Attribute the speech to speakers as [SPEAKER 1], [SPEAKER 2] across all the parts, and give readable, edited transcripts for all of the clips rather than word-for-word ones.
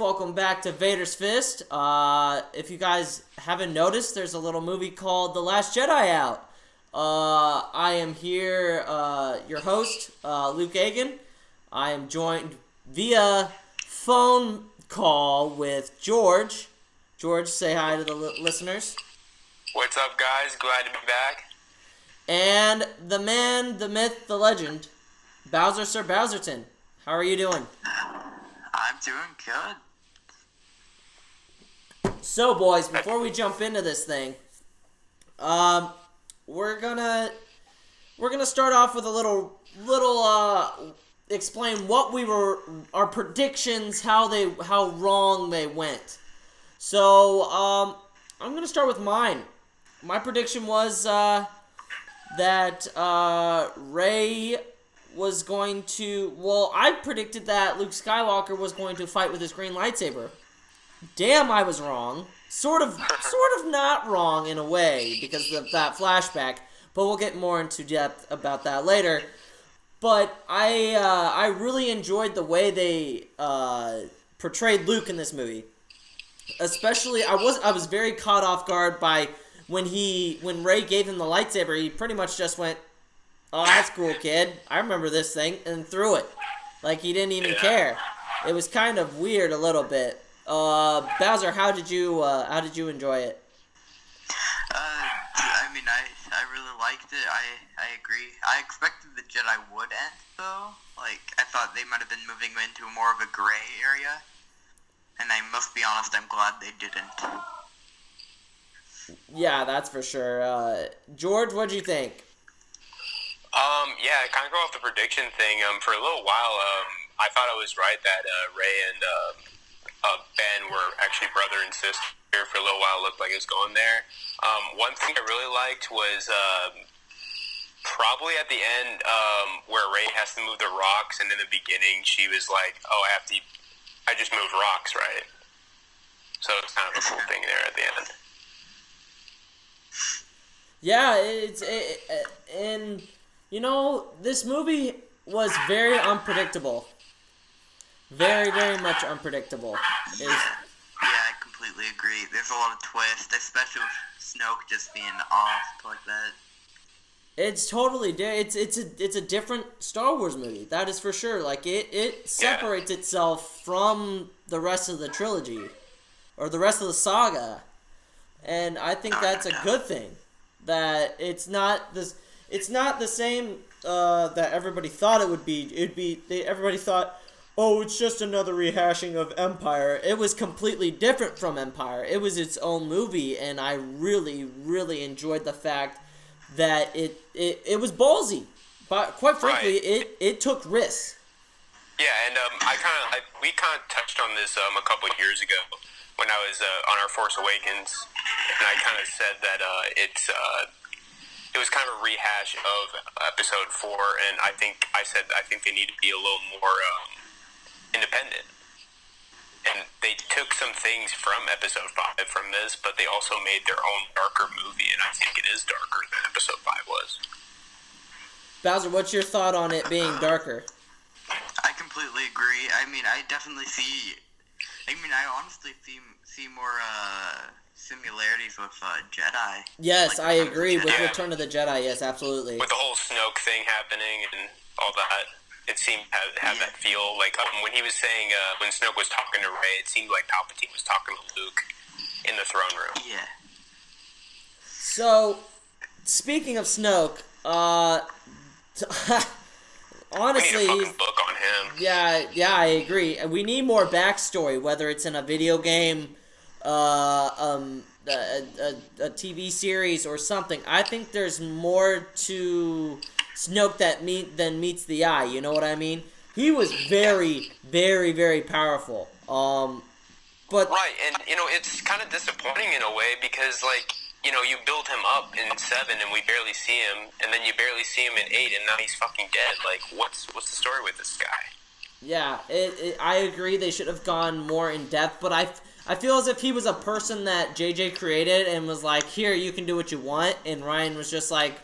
[SPEAKER 1] welcome back to Vaders Fist. If you guys haven't noticed, there's a little movie called The Last Jedi out. I am here, your host, Luke Agan. I am joined via phone call with George. George, say hi to the listeners.
[SPEAKER 2] What's up, guys? Glad to be back.
[SPEAKER 1] And the man, the myth, the legend, Bowser Sir Bowserton. How are you doing?
[SPEAKER 3] I'm doing good.
[SPEAKER 1] So, boys, before we jump into this thing, we're gonna start off with a little explain what our predictions, how wrong they went. So, I'm gonna start with mine. My prediction was that Rey was going to... Well, I predicted that Luke Skywalker was going to fight with his green lightsaber. Damn, I was wrong. Sort of not wrong in a way because of that flashback, but we'll get more into depth about that later. But I really enjoyed the way they portrayed Luke in this movie. Especially, I was very caught off guard by when Rey gave him the lightsaber. He pretty much just went, "Oh, that's cool, kid. I remember this thing," and threw it. Like he didn't even care. It was kind of weird a little bit. Bowser, how did you enjoy it?
[SPEAKER 3] I really liked it. I agree. I expected the Jedi would end, though. Like, I thought they might have been moving into more of a gray area. And I must be honest, I'm glad they didn't.
[SPEAKER 1] Yeah, that's for sure. George, what'd you think?
[SPEAKER 2] Yeah, kind of go off the prediction thing. For a little while, I thought I was right that Rey and Ben were actually brother and sister. For a little while, it looked like it was going there. One thing I really liked was probably at the end where Rey has to move the rocks, and in the beginning she was like, "Oh, I just moved rocks, right?" So it's kind of a cool thing there at the end.
[SPEAKER 1] Yeah, and you know, this movie was very unpredictable. Very, very much unpredictable.
[SPEAKER 3] Yeah, I completely agree. There's a lot of twists, especially with Snoke just being off like that.
[SPEAKER 1] It's totally it's a different Star Wars movie. That is for sure. Like it separates itself from the rest of the trilogy or the rest of the saga. And I think that's a good thing. That it's not the same that everybody thought it would be. Everybody thought, "Oh, it's just another rehashing of Empire." It was completely different from Empire. It was its own movie, and I really, really enjoyed the fact that it was ballsy. But quite frankly, it took risks.
[SPEAKER 2] Yeah, and we kind of touched on this a couple of years ago when I was on our Force Awakens, and I kind of said that it was kind of a rehash of Episode 4, and I think they need to be a little more independent. And they took some things from Episode 5 from this, but they also made their own darker movie, and I think it is darker than Episode 5 was.
[SPEAKER 1] Bowser, what's your thought on it being darker?
[SPEAKER 3] I completely agree. I honestly see more similarities with Jedi.
[SPEAKER 1] Yes,
[SPEAKER 3] like,
[SPEAKER 1] I agree with Return of the Jedi. Yes, absolutely.
[SPEAKER 2] With the whole Snoke thing happening and all that, it seemed to have that feel. Like when he was saying, when Snoke was talking to Rey, it seemed like Palpatine was talking to Luke in the throne room.
[SPEAKER 3] Yeah.
[SPEAKER 1] So, speaking of Snoke, honestly,
[SPEAKER 2] we need a fucking book on him.
[SPEAKER 1] Yeah, I agree. We need more backstory, whether it's in a video game, a TV series, or something. I think there's more to Snoke than meets the eye. You know what I mean? He was very, very, very powerful. But
[SPEAKER 2] right, and it's kind of disappointing in a way because you build him up in 7 and we barely see him, and then you barely see him in 8 and now he's fucking dead. Like, what's the story with this guy?
[SPEAKER 1] Yeah, I agree they should have gone more in depth, but I feel as if he was a person that JJ created and was like, "Here, you can do what you want," and Ryan was just like,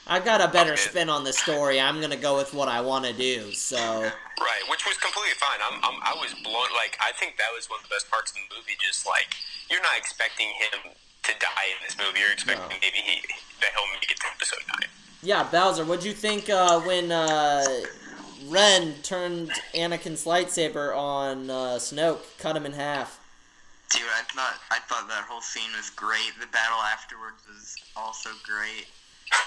[SPEAKER 1] I've got a better spin on the story. I'm gonna go with what I want to do. So
[SPEAKER 2] right, which was completely fine. I was blown. Like, I think that was one of the best parts of the movie. Just like, you're not expecting him to die in this movie. You're expecting maybe that he'll make it to episode 9.
[SPEAKER 1] Yeah, Bowser, what'd you think when Ren turned Anakin's lightsaber on Snoke, cut him in half?
[SPEAKER 3] Dude, I thought that whole scene was great. The battle afterwards was also great.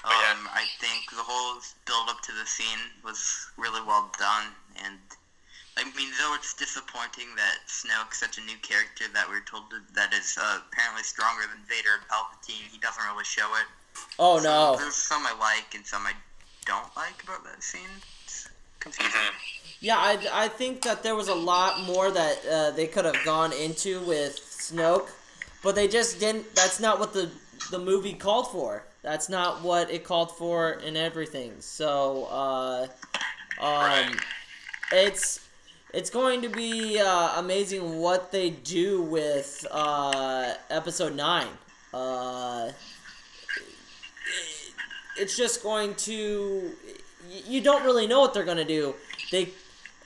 [SPEAKER 3] I think the whole build up to the scene was really well done, and I mean, though it's disappointing that Snoke's such a new character that we're told that is apparently stronger than Vader and Palpatine, he doesn't really show it.
[SPEAKER 1] Oh,
[SPEAKER 3] so
[SPEAKER 1] no.
[SPEAKER 3] There's some I like and some I don't like about that scene. It's confusing.
[SPEAKER 1] Yeah, I think that there was a lot more that they could have gone into with Snoke, but they just didn't. That's not what the movie called for. That's not what it called for in everything. So, it's going to be amazing what they do with Episode 9. It's just going to... You don't really know what they're going to do.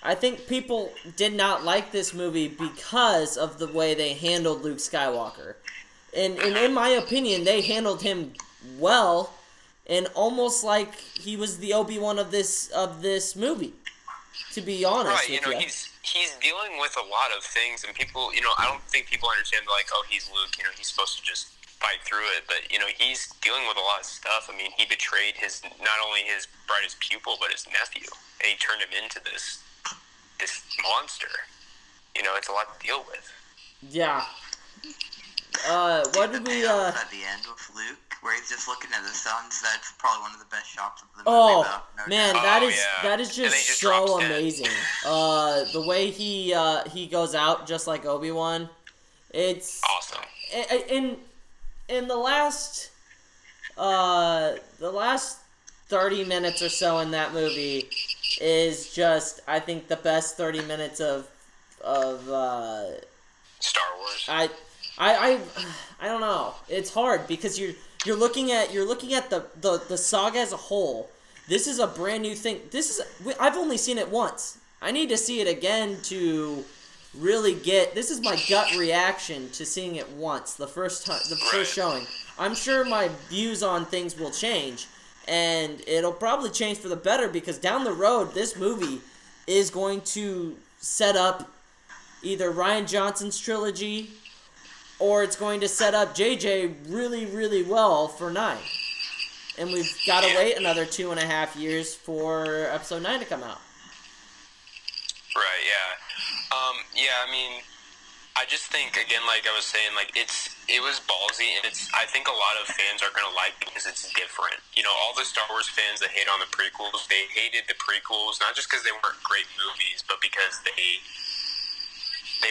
[SPEAKER 1] I think people did not like this movie because of the way they handled Luke Skywalker. And in my opinion, they handled him well, and almost like he was the Obi-Wan of this movie, to be honest
[SPEAKER 2] right,
[SPEAKER 1] with you.
[SPEAKER 2] He's dealing with a lot of things, and people, I don't think people understand, like, oh, he's Luke, he's supposed to just fight through it, but, he's dealing with a lot of stuff. I mean, he betrayed not only his brightest pupil, but his nephew, and he turned him into this monster. It's a lot to deal with.
[SPEAKER 1] Yeah. What did we,
[SPEAKER 3] at the end with Luke, where he's just looking at the suns, that's probably one of the best shots of the movie.
[SPEAKER 1] Oh, man, that is
[SPEAKER 2] just
[SPEAKER 1] so amazing. The way he goes out just like Obi-Wan, it's
[SPEAKER 2] awesome.
[SPEAKER 1] In the last 30 minutes or so in that movie is just, I think, the best 30 minutes of
[SPEAKER 2] Star Wars.
[SPEAKER 1] I don't know. It's hard because you're looking at the saga as a whole. This is a brand new thing. I've only seen it once. I need to see it again to really get. This is my gut reaction to seeing it once, the first time, first showing. I'm sure my views on things will change, and it'll probably change for the better because down the road, this movie is going to set up either Rian Johnson's trilogy, or it's going to set up JJ really, really well for 9. And we've got to wait another 2.5 years for Episode 9 to come out.
[SPEAKER 2] Right, yeah. I mean, I just think, again, like I was saying, like, it was ballsy, and I think a lot of fans are going to like it because it's different. All the Star Wars fans that hate on the prequels, they hated the prequels, not just because they weren't great movies, but because they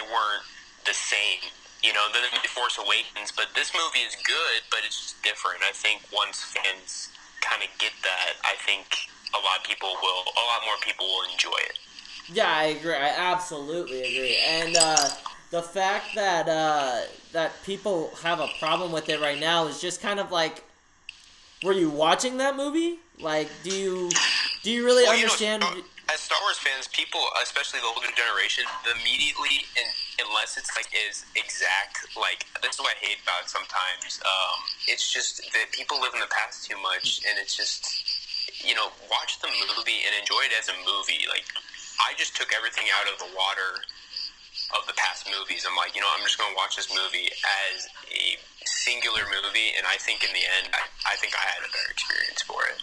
[SPEAKER 2] weren't the same. Then The Force Awakens, but this movie is good, but it's just different. I think once fans kind of get that, I think a lot more people will enjoy it.
[SPEAKER 1] Yeah, I agree. I absolutely agree. And the fact that that people have a problem with it right now is just kind of like, were you watching that movie? Like, do you really understand?
[SPEAKER 2] As Star Wars fans, people, especially the older generation, immediately, unless it's like is exact, like, this is what I hate about it sometimes. It's just that people live in the past too much, and it's just, watch the movie and enjoy it as a movie. Like, I just took everything out of the water of the past movies. I'm like, I'm just going to watch this movie as a singular movie, and I think in the end, I think I had a better experience for it.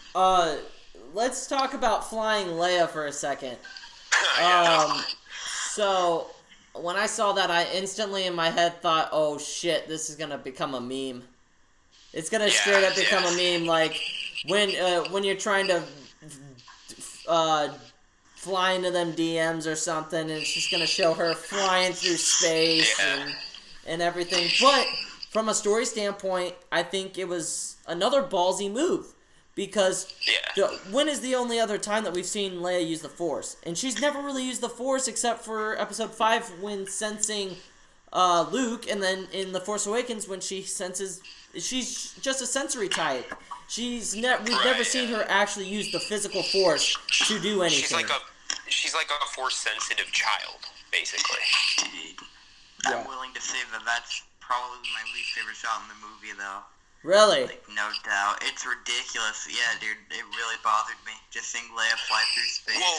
[SPEAKER 1] Let's talk about flying Leia for a second. So, when I saw that, I instantly in my head thought, oh shit, this is going to become a meme. It's going to straight up become a meme, like, when you're trying to fly into them DMs or something, and it's just going to show her flying through space and everything. But, from a story standpoint, I think it was another ballsy move. Because when is the only other time that we've seen Leia use the Force? And she's never really used the Force except for Episode 5 when sensing Luke, and then in The Force Awakens when she senses... She's just a sensory type. we've never seen her actually use the physical force to do anything.
[SPEAKER 2] She's like a force-sensitive child, basically.
[SPEAKER 3] I'm willing to say that that's probably my least favorite shot in the movie, though.
[SPEAKER 1] Really?
[SPEAKER 3] Like, no doubt. It's ridiculous. Yeah, dude, it really bothered me. Just seeing Leia fly through space.
[SPEAKER 2] Well,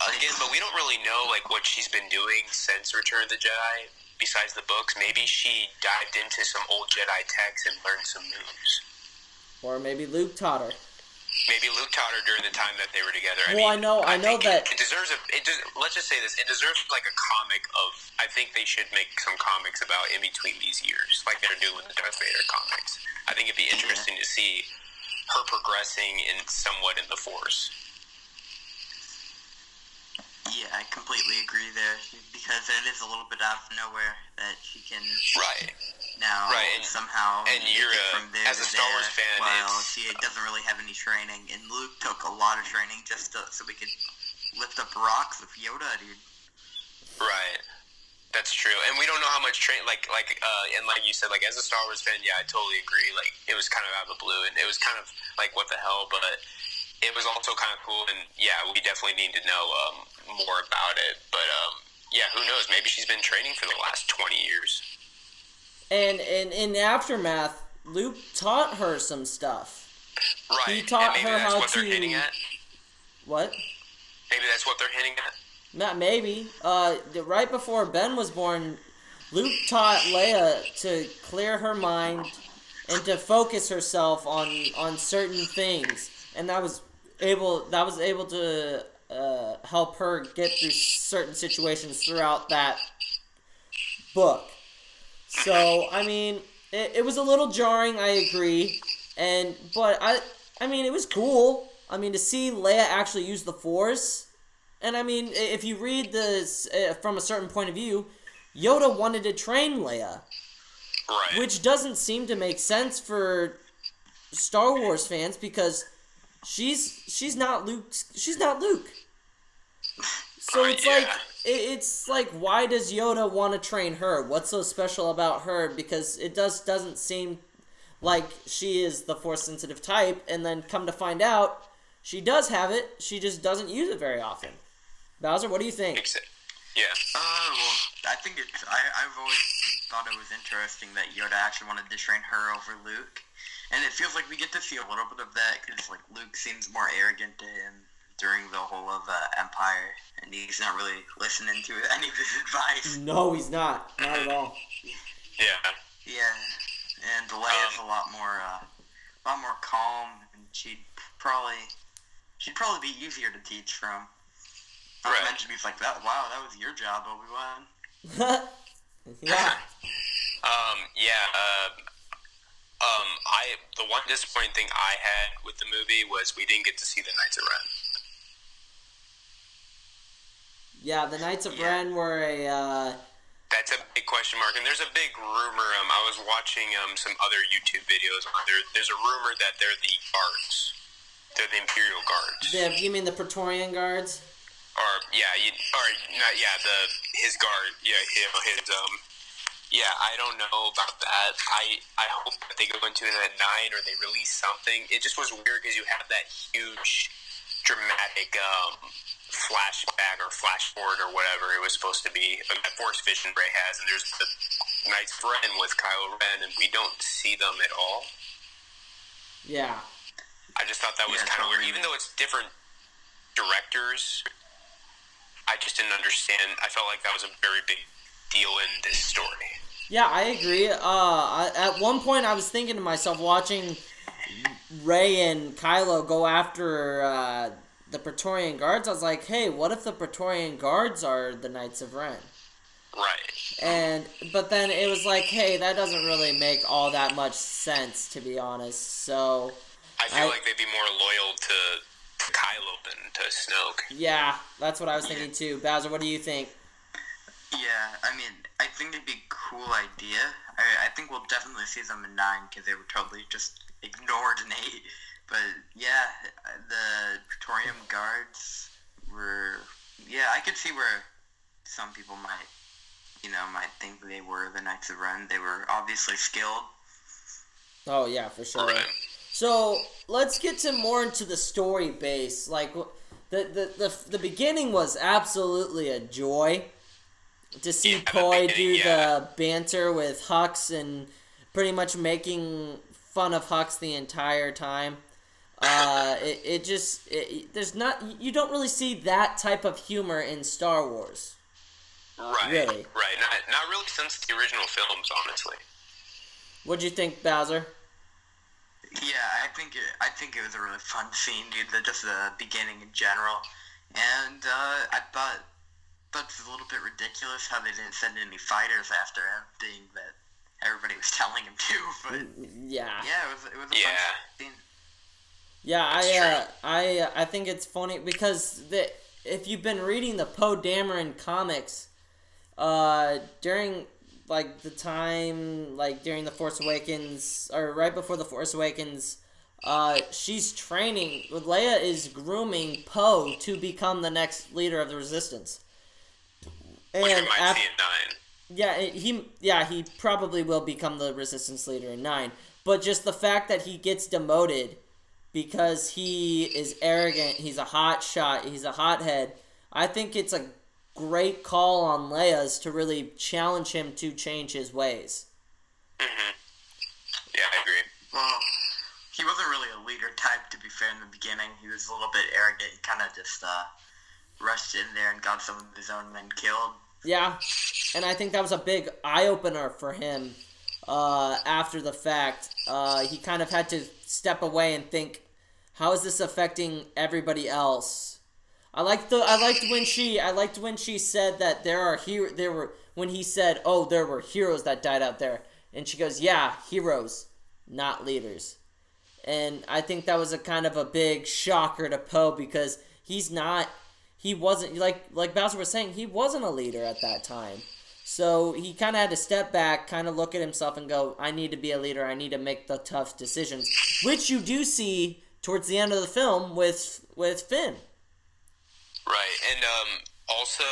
[SPEAKER 2] again, but we don't really know, like, what she's been doing since Return of the Jedi, besides the books. Maybe she dived into some old Jedi texts and learned some moves.
[SPEAKER 1] Or maybe Luke taught her.
[SPEAKER 2] Maybe Luke taught her during the time that they were together.
[SPEAKER 1] I know that
[SPEAKER 2] it deserves let's just say this. It deserves like a comic of. I think they should make some comics about in between these years, like they're doing with the Darth Vader comics. I think it'd be interesting to see her progressing somewhat in the Force.
[SPEAKER 3] Yeah, I completely agree there, because it is a little bit out of nowhere that she can now somehow
[SPEAKER 2] and you're
[SPEAKER 3] from there
[SPEAKER 2] as a Star Wars fan,
[SPEAKER 3] while she doesn't really have any training, and Luke took a lot of training just so we could lift up rocks with Yoda, dude.
[SPEAKER 2] Right, that's true, and we don't know how much and like you said, like as a Star Wars fan, yeah, I totally agree. Like it was kind of out of the blue, and it was kind of like what the hell, but it was also kind of cool, and yeah, we definitely need to know more about it. But yeah, who knows? Maybe she's been training for the last 20 years.
[SPEAKER 1] And in the aftermath, Luke taught her some stuff.
[SPEAKER 2] Right.
[SPEAKER 1] He taught
[SPEAKER 2] maybe
[SPEAKER 1] her
[SPEAKER 2] that's
[SPEAKER 1] how
[SPEAKER 2] what
[SPEAKER 1] to.
[SPEAKER 2] They're hinting at?
[SPEAKER 1] What?
[SPEAKER 2] Maybe that's what they're hinting at.
[SPEAKER 1] Not maybe. Right before Ben was born, Luke taught Leia to clear her mind and to focus herself on certain things, and that was able to help her get through certain situations throughout that book. So I mean, it was a little jarring, I agree, but I mean it was cool. I mean to see Leia actually use the Force, and I mean if you read this from a certain point of view, Yoda wanted to train Leia,
[SPEAKER 2] right?
[SPEAKER 1] Which doesn't seem to make sense for Star Wars fans because she's not Luke. She's not Luke. So it's like why does Yoda want to train her? What's so special about her? Because it doesn't seem like she is the Force sensitive type, and then come to find out she does have it. She just doesn't use it very often. Bowser, what do you think?
[SPEAKER 2] Yeah.
[SPEAKER 3] Well, I think I've always thought it was interesting that Yoda actually wanted to train her over Luke, and it feels like we get to see a little bit of that because like Luke seems more arrogant to him during the whole of Empire, and he's not really listening to any of his advice.
[SPEAKER 1] No, he's not at all.
[SPEAKER 3] Yeah, and Leia's a lot more calm, and she'd probably be easier to teach from. Not to mention, he's like, wow, that was your job, Obi-Wan.
[SPEAKER 1] Yeah.
[SPEAKER 2] The one disappointing thing I had with the movie was we didn't get to see the Knights of Ren.
[SPEAKER 1] Yeah, the Knights of Ren were a.
[SPEAKER 2] That's a big question mark, and there's a big rumor. I was watching some other YouTube videos. There's a rumor that they're the guards. They're the Imperial Guards.
[SPEAKER 1] You mean the Praetorian Guards?
[SPEAKER 2] His guard. I don't know about that. I hope that they go into it at 9 or they release something. It just was weird because you have that huge, dramatic flashback or flash forward or whatever it was supposed to be. That Force vision Rey has, and there's the Knights of Ren with Kylo Ren, and we don't see them at all.
[SPEAKER 1] Yeah.
[SPEAKER 2] I just thought that was kind of weird. Even though it's different directors, I just didn't understand. I felt like that was a very big deal in this story.
[SPEAKER 1] Yeah, I agree. At one point, I was thinking to myself, watching Rey and Kylo go after the Praetorian Guards, I was like, hey, what if the Praetorian Guards are the Knights of Ren?
[SPEAKER 2] Right.
[SPEAKER 1] But then it was like, hey, that doesn't really make all that much sense, to be honest. So
[SPEAKER 2] I feel like they'd be more loyal to Kylo than to Snoke.
[SPEAKER 1] Yeah, that's what I was thinking too. Bowser, what do you think?
[SPEAKER 3] Yeah, I mean, I think it'd be a cool idea. I think we'll definitely see them in 9 because they were totally just ignored in 8. But yeah, the Praetorian Guards were. Yeah, I could see where some people might think they were the Knights of Ren. They were obviously skilled.
[SPEAKER 1] Oh yeah, for sure.
[SPEAKER 2] Right.
[SPEAKER 1] So let's get to more into the story base. Like the beginning was absolutely a joy to see Coy do the banter with Hux and pretty much making fun of Hux the entire time. There's not, you don't really see that type of humor in Star Wars.
[SPEAKER 2] Right.
[SPEAKER 1] Really.
[SPEAKER 2] Right. Not really since the original films, honestly.
[SPEAKER 1] What'd you think, Bowser?
[SPEAKER 3] Yeah, I think it was a really fun scene, dude. Just the beginning in general, and I thought it's a little bit ridiculous how they didn't send any fighters after him, being that everybody was telling him to. But
[SPEAKER 1] yeah,
[SPEAKER 3] it was a fun scene.
[SPEAKER 1] Yeah, I think it's funny because if you've been reading the Poe Dameron comics, during like the time, like during The Force Awakens, or right before The Force Awakens, she's training, Leia is grooming Poe to become the next leader of the Resistance.
[SPEAKER 2] And we might see in 9.
[SPEAKER 1] Yeah, he probably will become the Resistance leader in 9. But just the fact that he gets demoted because he is arrogant, he's a hot shot, he's a hothead, I think it's a great call on Leia's to really challenge him to change his ways.
[SPEAKER 2] Mm-hmm. Yeah, I agree.
[SPEAKER 3] Well, he wasn't really a leader type, to be fair, in the beginning. He was a little bit arrogant. He kind of just rushed in there and got some of his own men killed.
[SPEAKER 1] Yeah, and I think that was a big eye-opener for him after the fact. He kind of had to step away and think, how is this affecting everybody else? I liked when she said that when he said, "Oh, there were heroes that died out there," and she goes, "Yeah, heroes, not leaders." And I think that was a kind of a big shocker to Poe because he wasn't like Bowser was saying, he wasn't a leader at that time. So he kind of had to step back, kind of look at himself and go, I need to be a leader. I need to make the tough decisions, which you do see towards the end of the film with Finn.
[SPEAKER 2] Right, and also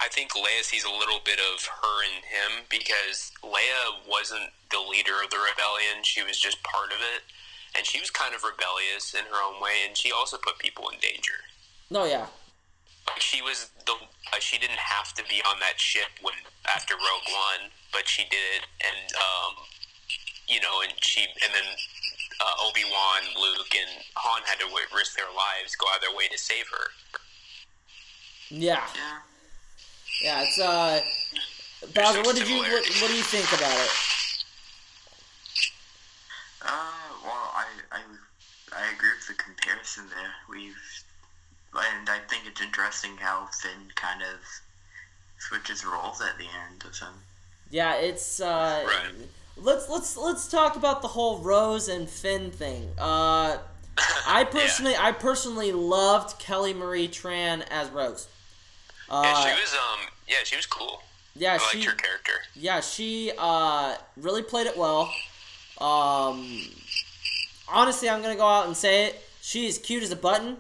[SPEAKER 2] I think Leia sees a little bit of her in him because Leia wasn't the leader of the rebellion. She was just part of it, and she was kind of rebellious in her own way, and she also put people in danger.
[SPEAKER 1] Oh, yeah.
[SPEAKER 2] Like she didn't have to be on that ship after Rogue One, but she did, and then Obi-Wan, Luke, and Han had to risk their lives, go out of their way to save her.
[SPEAKER 1] Yeah. Yeah, it's Bowser, what do you think about it?
[SPEAKER 3] Well, I agree with the comparison there. And I think it's interesting how Finn kind of switches roles at the end of him.
[SPEAKER 1] Yeah, it's
[SPEAKER 2] right.
[SPEAKER 1] Let's talk about the whole Rose and Finn thing. I personally loved Kelly Marie Tran as Rose.
[SPEAKER 2] She was cool.
[SPEAKER 1] Yeah,
[SPEAKER 2] I liked her character.
[SPEAKER 1] Yeah, she really played it well. Honestly, I'm gonna go out and say it. She is cute as a button,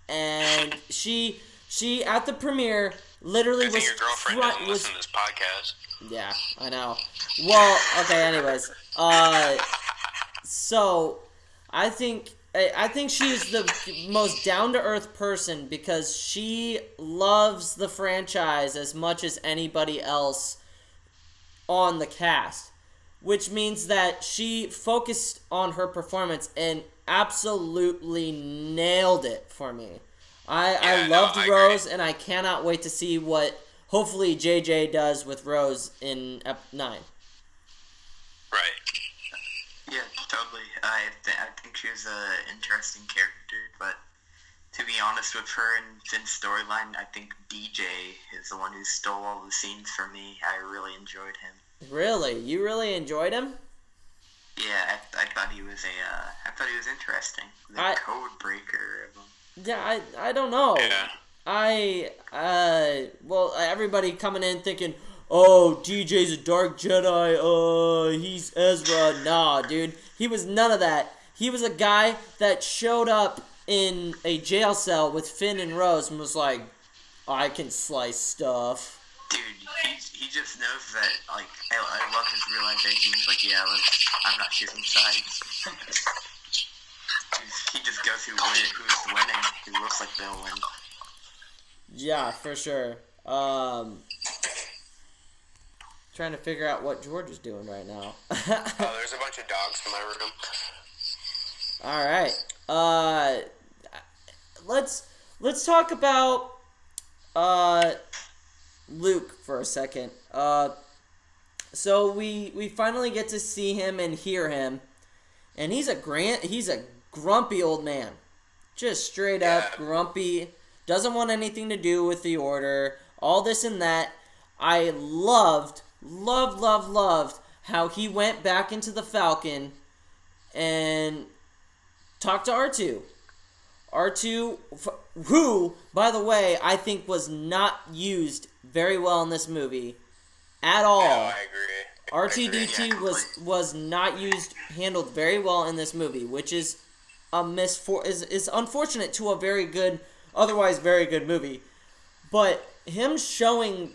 [SPEAKER 1] and she at the premiere literally was.
[SPEAKER 2] Your girlfriend doesn't listen to this podcast.
[SPEAKER 1] Yeah, I know. Well, okay. Anyways, so I think she is the most down-to-earth person because she loves the franchise as much as anybody else on the cast, which means that she focused on her performance and absolutely nailed it for me. I loved Rose, and I cannot wait to see what hopefully JJ does with Rose in Ep 9.
[SPEAKER 2] Right.
[SPEAKER 3] Yeah, totally. I think she was an interesting character, but to be honest with her and Finn's storyline, I think DJ is the one who stole all the scenes from me. I really enjoyed him.
[SPEAKER 1] Really? You really enjoyed him?
[SPEAKER 3] Yeah, I thought he was interesting. The code breaker of him.
[SPEAKER 1] Yeah, I don't know.
[SPEAKER 2] Yeah.
[SPEAKER 1] Well, everybody coming in thinking, oh, DJ's a dark Jedi, he's Ezra. Nah, dude. He was none of that. He was a guy that showed up in a jail cell with Finn and Rose and was like, I can slice stuff.
[SPEAKER 3] Dude, he just knows that, like, I love his realization. He's like, yeah, I'm not choosing sides. He just goes who's winning. He looks like they'll win.
[SPEAKER 1] Yeah, for sure. Trying to figure out what George is doing right now.
[SPEAKER 2] There's a bunch of dogs in my room.
[SPEAKER 1] All right. Let's talk about Luke for a second. So we finally get to see him and hear him, and he's a grumpy old man, just straight up grumpy. Doesn't want anything to do with the Order. All this and that. I loved how he went back into the Falcon and talked to R2. R2, who, by the way, I think was not used very well in this movie at all.
[SPEAKER 2] No, I agree.
[SPEAKER 1] R2-D2 was not handled very well in this movie, which is is unfortunate to a otherwise very good movie. But him showing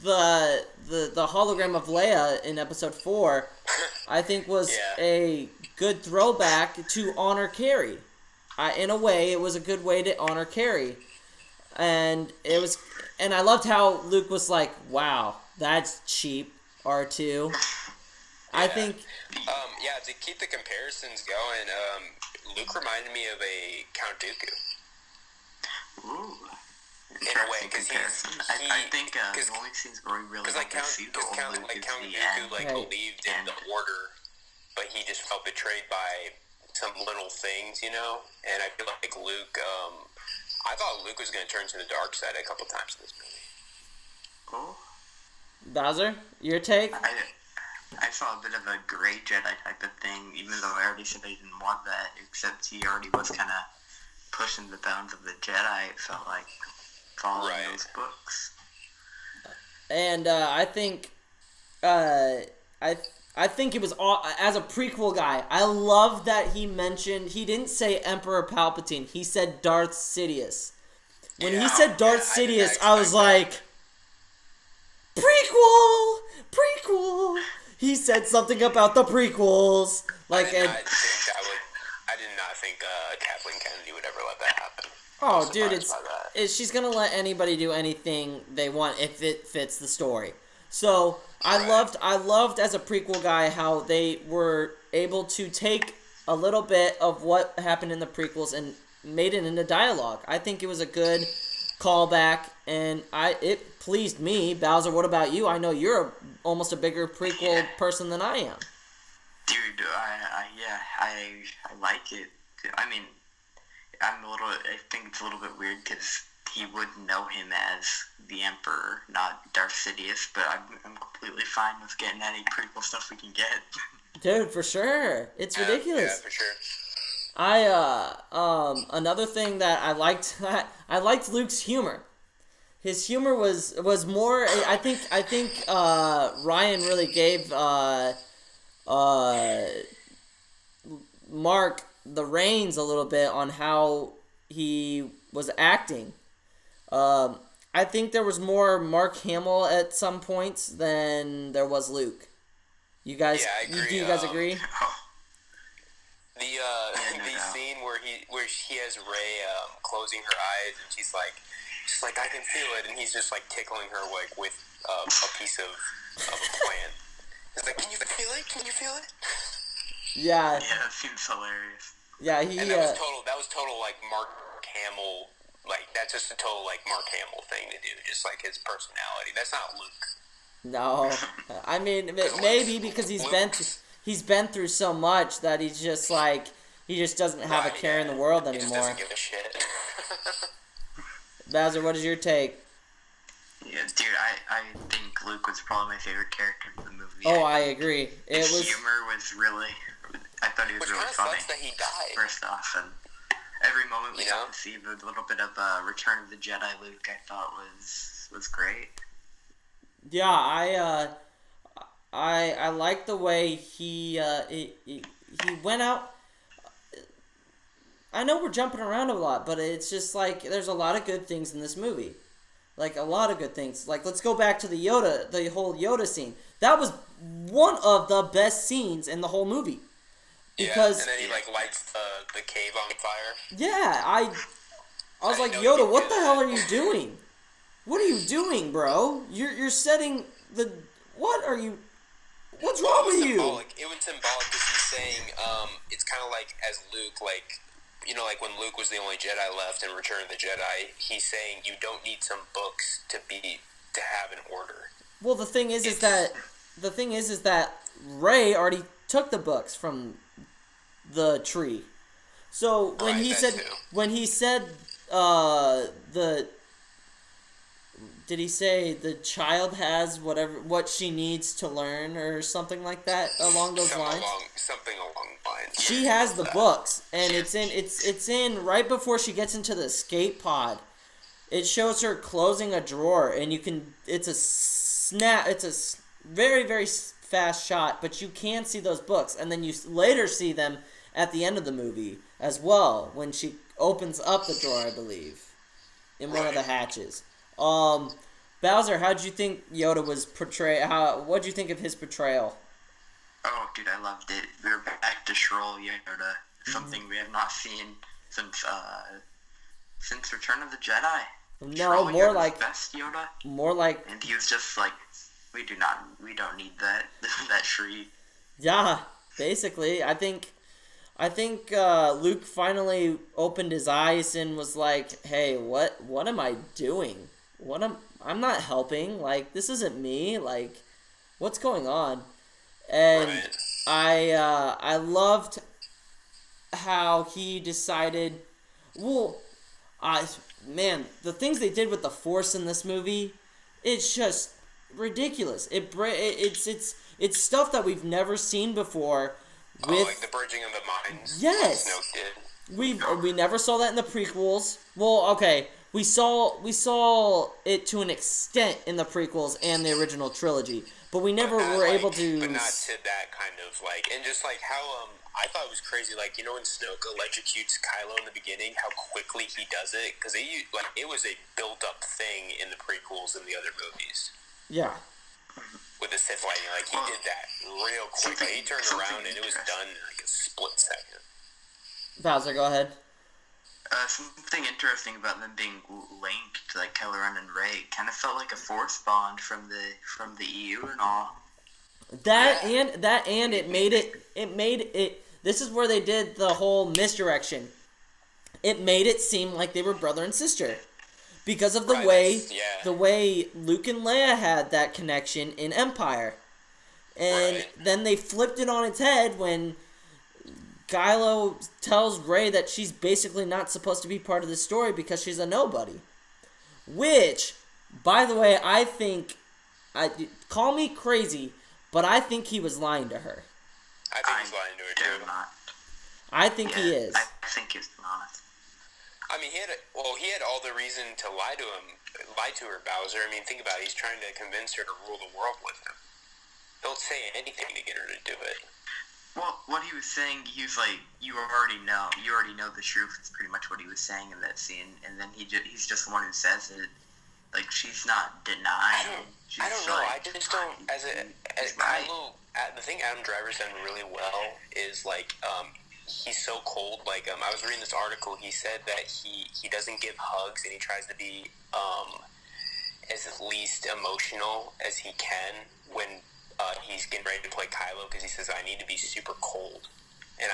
[SPEAKER 1] the hologram of Leia in episode 4, I think was a good throwback to honor Carrie. In a way, it was a good way to honor Carrie. And I loved how Luke was like, wow, that's cheap, R2. I think...
[SPEAKER 2] to keep the comparisons going, Luke reminded me of a Count Dooku.
[SPEAKER 3] Ooh.
[SPEAKER 2] In a way, because
[SPEAKER 3] I think the only scenes where we really got to see the old Luke is
[SPEAKER 2] Count
[SPEAKER 3] the
[SPEAKER 2] Dooku
[SPEAKER 3] end.
[SPEAKER 2] believed in the Order, but he just felt betrayed by some little things, you know? And I feel like Luke, I thought Luke was going to turn to the dark side a couple times in this movie.
[SPEAKER 3] Cool.
[SPEAKER 1] Bowser, your take?
[SPEAKER 3] I saw a bit of a gray Jedi type of thing, even though I already said I didn't want that, except he already was kind of pushing the bounds of the Jedi, it felt like, following those books.
[SPEAKER 1] And I think I think it was as a prequel guy. I love that he didn't say Emperor Palpatine. He said Darth Sidious. When he said Darth Sidious, I was like, prequel. He said something about the prequels.
[SPEAKER 2] I did not think Kathleen Kennedy would ever let that happen.
[SPEAKER 1] Oh, dude, she's gonna let anybody do anything they want if it fits the story. So I loved as a prequel guy how they were able to take a little bit of what happened in the prequels and made it into dialogue. I think it was a good callback, and it pleased me. Bowser, what about you? I know you're almost a bigger prequel person than I am.
[SPEAKER 3] Dude, I like it. I mean, I think it's a little bit weird because he would know him as the Emperor, not Darth Sidious, but I'm completely fine with getting any prequel stuff we can get.
[SPEAKER 1] Dude, for sure. It's ridiculous.
[SPEAKER 2] Yeah, for sure.
[SPEAKER 1] Another thing that I liked Luke's humor. His humor was more, I think Ryan really gave Mark the reins a little bit on how he was acting. I think there was more Mark Hamill at some points than there was Luke. You guys,
[SPEAKER 2] I agree.
[SPEAKER 1] Do you guys agree?
[SPEAKER 2] The scene where he has Rey closing her eyes and she's like I can feel it, and he's just like tickling her like with a piece of a plant. He's like, can you feel it? Can you feel it?
[SPEAKER 1] Yeah.
[SPEAKER 3] Yeah, that seems hilarious.
[SPEAKER 1] Yeah,
[SPEAKER 2] that was total like Mark Hamill. Like, that's just a total, like, Mark Hamill thing to do. Just, like, his personality. That's not Luke.
[SPEAKER 1] No. I mean, maybe because he's been through so much that he's just, like, he just doesn't have a care in the world anymore.
[SPEAKER 2] He just doesn't give a shit.
[SPEAKER 1] Bowser, what is your take?
[SPEAKER 3] Yeah, dude, I think Luke was probably my favorite character in the movie.
[SPEAKER 1] Oh, I agree.
[SPEAKER 3] His humor was really... I thought he was really funny.
[SPEAKER 2] Which kind of sucks that he died.
[SPEAKER 3] First off, and... every moment we got to see a little bit of Return of the Jedi Luke, I thought was great.
[SPEAKER 1] Yeah, I like the way he went out. I know we're jumping around a lot, but it's just like there's a lot of good things in this movie. Like, a lot of good things. Like, let's go back to the whole Yoda scene. That was one of the best scenes in the whole movie. Because,
[SPEAKER 2] and then he, like, lights the cave on fire.
[SPEAKER 1] Yeah, I was like, Yoda, what the hell are you doing? What are you doing, bro? You're setting the... What are you... What's wrong with you?
[SPEAKER 2] It was symbolic because he's saying, it's kind of like as Luke, like, you know, like when Luke was the only Jedi left in Return of the Jedi, he's saying you don't need some books to have an order.
[SPEAKER 1] Well, the thing is that Rey already took the books from the tree. So when he said did he say the child has what she needs to learn or something like that along those lines?
[SPEAKER 2] Something along the lines.
[SPEAKER 1] She has the books, and it's in right before she gets into the escape pod. It shows her closing a drawer, and it's a very, very fast shot, but you can see those books, and then you later see them at the end of the movie as well, when she opens up the drawer, I believe, in one of the hatches. Bowser, how'd you think Yoda was portrayed? What'd you think of his portrayal?
[SPEAKER 3] Oh, dude, I loved it. We're back to Shroll Yoda, something we have not seen since Return of the Jedi.
[SPEAKER 1] No,
[SPEAKER 3] Shroll
[SPEAKER 1] more
[SPEAKER 3] Yoda's
[SPEAKER 1] like
[SPEAKER 3] best Yoda.
[SPEAKER 1] More like.
[SPEAKER 3] And he was just like, we don't need that Shri.
[SPEAKER 1] Yeah, basically, I think Luke finally opened his eyes and was like, "Hey, what am I doing? I'm not helping. Like, this isn't me. Like, what's going on?" And I loved how he decided. Well, man, the things they did with the Force in this movie, it's just ridiculous. It's stuff that we've never seen before.
[SPEAKER 2] Like the bridging of the minds.
[SPEAKER 1] Yes.
[SPEAKER 2] Like Snoke did.
[SPEAKER 1] We never saw that in the prequels. Well, okay, we saw it to an extent in the prequels and the original trilogy, but we never were able to.
[SPEAKER 2] But not to that kind of like, and just like how I thought it was crazy. Like, you know, when Snoke electrocutes Kylo in the beginning, how quickly he does it, because it was a built-up thing in the prequels and the other movies.
[SPEAKER 1] Yeah.
[SPEAKER 2] With the Sith lightning, like, he did that real quick. Like, he turned around and it was done in like a split second.
[SPEAKER 1] Bowser, go ahead.
[SPEAKER 3] Something interesting about them being linked, like Kylo Ren and Rey, kind of felt like a Force bond from the EU and all.
[SPEAKER 1] And it made it. This is where they did the whole misdirection. It made it seem like they were brother and sister. Because of the way Luke and Leia had that connection in Empire. And then they flipped it on its head when Kylo tells Rey that she's basically not supposed to be part of the story because she's a nobody. Which, by the way, I think, call me crazy, but I think he was lying to her.
[SPEAKER 2] I think he's lying to her too.
[SPEAKER 1] I think he is.
[SPEAKER 3] I think he's honest.
[SPEAKER 2] I mean, he had all the reason to lie to her, Bowser. I mean, think about it. He's trying to convince her to rule the world with him. He'll say anything to get her to do it.
[SPEAKER 3] Well, what he was saying, he was like, you already know the truth. It's pretty much what he was saying in that scene. And then he's just the one who says it. Like, she's not denying.
[SPEAKER 2] I don't know. I just don't. As Kylo, the thing Adam Driver's done really well is like, he's so cold. Like, I was reading this article. He said that he doesn't give hugs and he tries to be as least emotional as he can when he's getting ready to play Kylo, because he says, I need to be super cold. And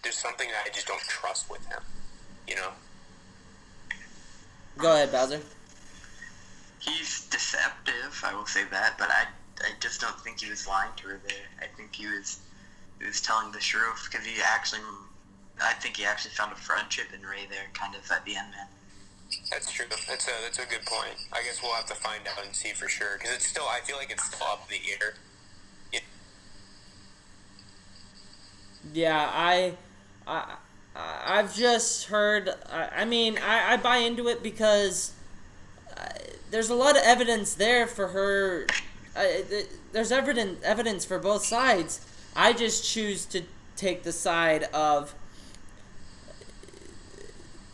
[SPEAKER 2] there's something that I just don't trust with him, you know?
[SPEAKER 1] Go ahead, Bowser.
[SPEAKER 3] He's deceptive, I will say that, but I just don't think he was lying to her there. I think he was telling the truth, because I think he actually found a friendship in Rey there, kind of at the end, man.
[SPEAKER 2] That's true. That's a good point. I guess we'll have to find out and see for sure, because I feel like it's still up in the air.
[SPEAKER 1] Yeah, I've just heard. I buy into it because there's a lot of evidence there for her. There's evidence for both sides. I just choose to take the side of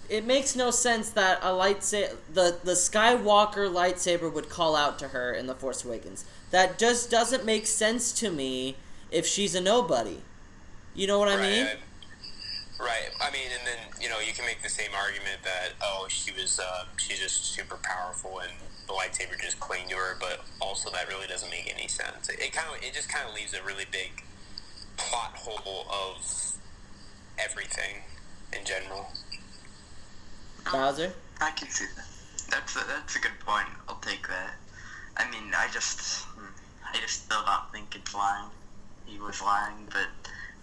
[SPEAKER 1] it makes no sense that a lightsaber, the Skywalker lightsaber would call out to her in The Force Awakens. That just doesn't make sense to me if she's a nobody. You know what I mean?
[SPEAKER 2] Right. I mean, and then, you can make the same argument that, she's just super powerful and the lightsaber just clinged to her, but also that really doesn't make any sense. It just kind of leaves a really big plot hole of everything in general.
[SPEAKER 1] Bowser?
[SPEAKER 3] I can see that. That's a good point. I'll take that. I mean, I just still don't think it's lying. He was lying, but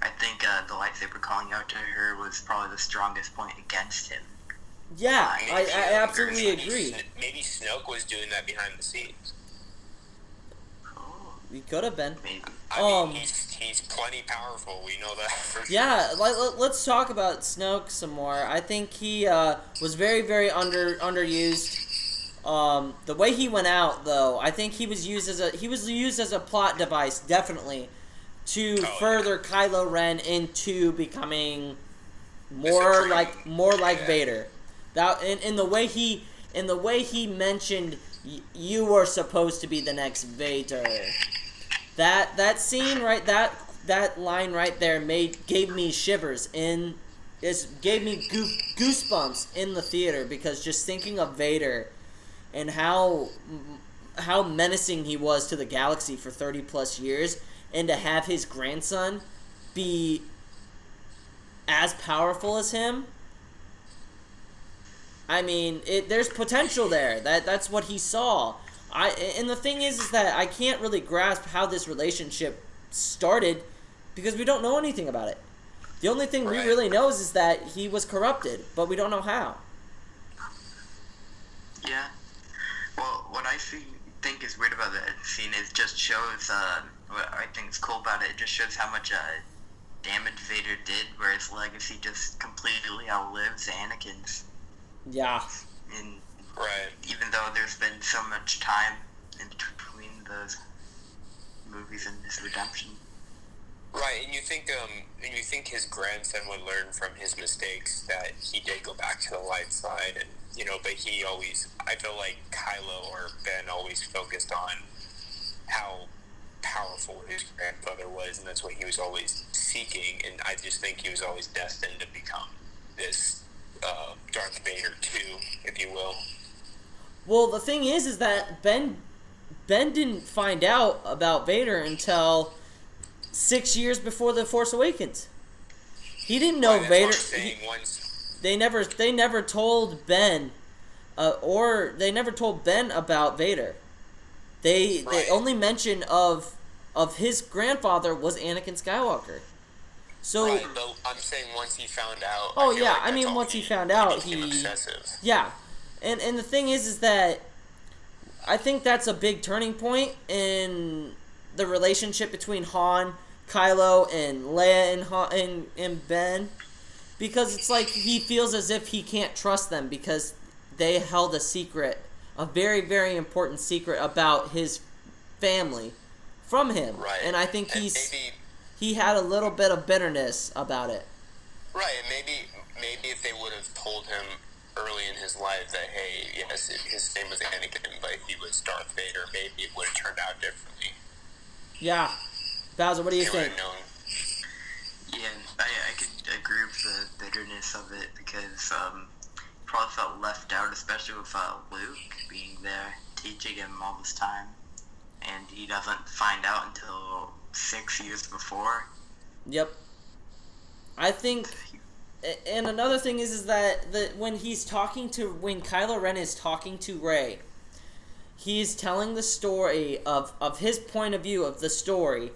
[SPEAKER 3] I think the lightsaber calling out to her was probably the strongest point against him.
[SPEAKER 1] Yeah, I absolutely agree.
[SPEAKER 2] Maybe Snoke was doing that behind the scenes.
[SPEAKER 3] Oh,
[SPEAKER 1] He could have been.
[SPEAKER 3] maybe.
[SPEAKER 2] I mean, he's plenty powerful. We know that for sure.
[SPEAKER 1] Yeah, let's talk about Snoke some more. I think he was very, very underused. The way he went out, though, I think he was used as a plot device, definitely, to further Kylo Ren into becoming more like Vader. That in the way he mentioned you were supposed to be the next Vader. That scene right, that line right there gave me shivers gave me goosebumps in the theater, because just thinking of Vader and how menacing he was to the galaxy for 30 plus years, and to have his grandson be as powerful as him. I mean, there's potential there. That's what he saw. And the thing is that I can't really grasp how this relationship started, because we don't know anything about it. The only thing we really know is that he was corrupted, but we don't know how.
[SPEAKER 3] Yeah. Well, what I think is weird about that scene is just shows, what I think is cool about it just shows how much damage Vader did, where his legacy just completely outlives Anakin's.
[SPEAKER 1] Yeah.
[SPEAKER 3] And
[SPEAKER 2] Right.
[SPEAKER 3] even though there's been so much time in between those movies and his redemption.
[SPEAKER 2] Right, and you think his grandson would learn from his mistakes, that he did go back to the light side, and but I feel like Kylo or Ben always focused on how powerful his grandfather was, and that's what he was always seeking, and I just think he was always destined to become this Darth Vader too, if you will.
[SPEAKER 1] Well, the thing is that Ben didn't find out about Vader until 6 years before The Force Awakens. He didn't know Vader. They never told Ben, or they never told Ben about Vader. They only mention of his grandfather was Anakin Skywalker. So
[SPEAKER 2] right, but I'm saying once he found out.
[SPEAKER 1] Oh yeah, I mean once he found out, he
[SPEAKER 2] obsessive.
[SPEAKER 1] Yeah, and the thing is that I think that's a big turning point in the relationship between Han, Kylo, and Leia and Ben, because it's like he feels as if he can't trust them because they held a secret, a very, very important secret about his family from him.
[SPEAKER 2] Right.
[SPEAKER 1] And I think he had a little bit of bitterness about it.
[SPEAKER 2] Right, and maybe if they would have told him early in his life that, hey, yes, his name was Anakin, but he was Darth Vader, maybe it would have turned out differently.
[SPEAKER 1] Yeah. Bowser, what do you think?
[SPEAKER 3] Yeah, I could agree with the bitterness of it, because probably felt left out, especially with Luke being there, teaching him all this time, and he doesn't find out until 6 years before.
[SPEAKER 1] Yep. I think, and another thing is that when Kylo Ren is talking to Rey, he's telling the story of his point of view of the story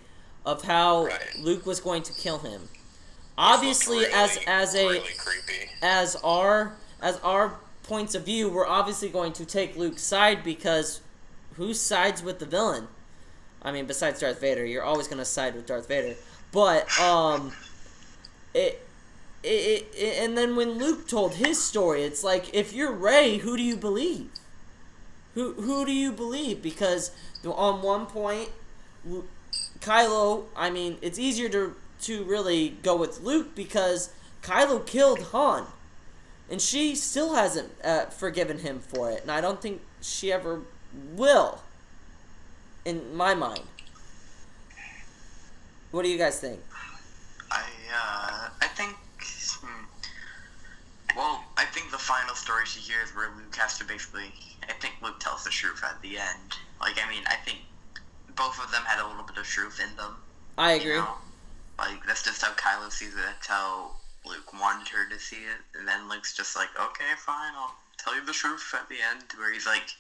[SPEAKER 1] of how Luke was going to kill him. Obviously,
[SPEAKER 2] really creepy.
[SPEAKER 1] as our points of view, we're obviously going to take Luke's side, because who sides with the villain? I mean, besides Darth Vader, you're always going to side with Darth Vader. But and then when Luke told his story, it's like, if you're Rey, who do you believe? Who do you believe? Because on one point, Kylo, I mean, it's easier to really go with Luke because Kylo killed Han. And she still hasn't forgiven him for it, and I don't think she ever will, in my mind. What do you guys think?
[SPEAKER 3] I think, I think the final story she hears where Luke has to basically, I think Luke tells the truth at the end. Like, I mean, I think both of them had a little bit of truth in them.
[SPEAKER 1] I agree.
[SPEAKER 3] You know? Like, that's just how Kylo sees it. That's how Luke wanted her to see it. And then Luke's just like, okay, fine, I'll tell you the truth at the end. Where he's like,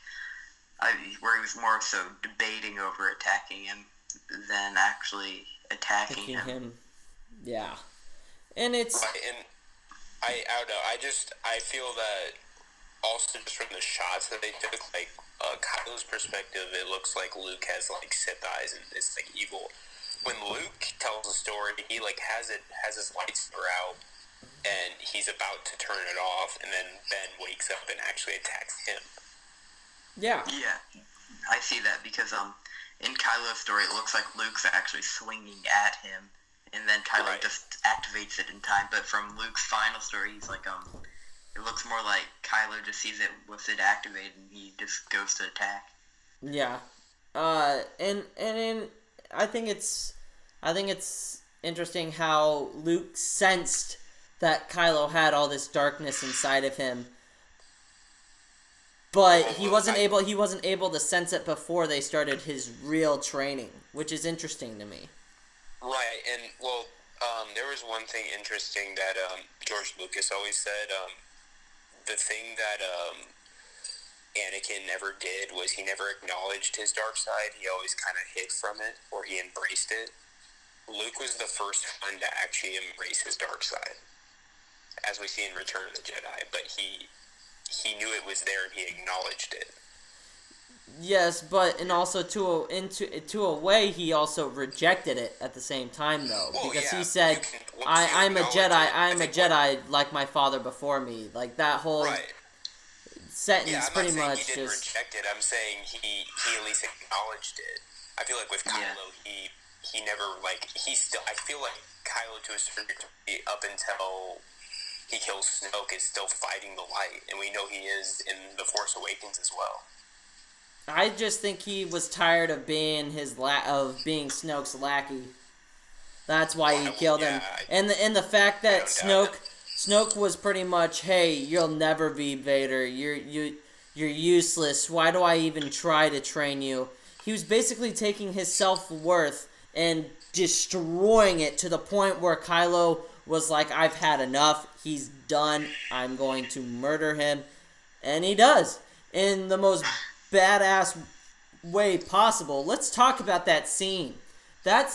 [SPEAKER 3] where he was more so debating over attacking him than actually attacking him.
[SPEAKER 1] Yeah. And it's...
[SPEAKER 2] Right, and I don't know, I feel that also just from the shots that they took, like, Kylo's perspective, it looks like Luke has, like, Sith eyes and it's, like, evil. When Luke tells the story, he, like, has his lightsaber out, and he's about to turn it off, and then Ben wakes up and actually attacks him.
[SPEAKER 1] Yeah.
[SPEAKER 3] Yeah, I see that because, in Kylo's story, it looks like Luke's actually swinging at him, and then Kylo just activates it in time. But from Luke's final story, he's like, it looks more like Kylo just sees it with it activated, and he just goes to attack.
[SPEAKER 1] Yeah. And I think it's interesting how Luke sensed that Kylo had all this darkness inside of him, but he wasn't able to sense it before they started his real training, which is interesting to me.
[SPEAKER 2] Right, and there was one thing interesting that George Lucas always said. The thing that Anakin never did was he never acknowledged his dark side. He always kind of hid from it, or he embraced it. Luke was the first one to actually embrace his dark side, as we see in Return of the Jedi. But he knew it was there and he acknowledged it.
[SPEAKER 1] Yes, but and also to a way he also rejected it at the same time though, because he said, "I'm a Jedi like my father before me." Like that whole sentence pretty much
[SPEAKER 2] he didn't reject it. I'm saying he at least acknowledged it. I feel like with Kylo, he never I feel like Kylo to a certain degree up until he kills Snoke is still fighting the light, and we know he is in The Force Awakens as well.
[SPEAKER 1] I just think he was tired of being being Snoke's lackey. That's why he killed him. And the fact that Snoke was pretty much, hey, you'll never be Vader. You're useless. Why do I even try to train you? He was basically taking his self-worth and destroying it to the point where Kylo was like, I've had enough. He's done. I'm going to murder him. And he does. In the most badass way possible. Let's talk about that scene. That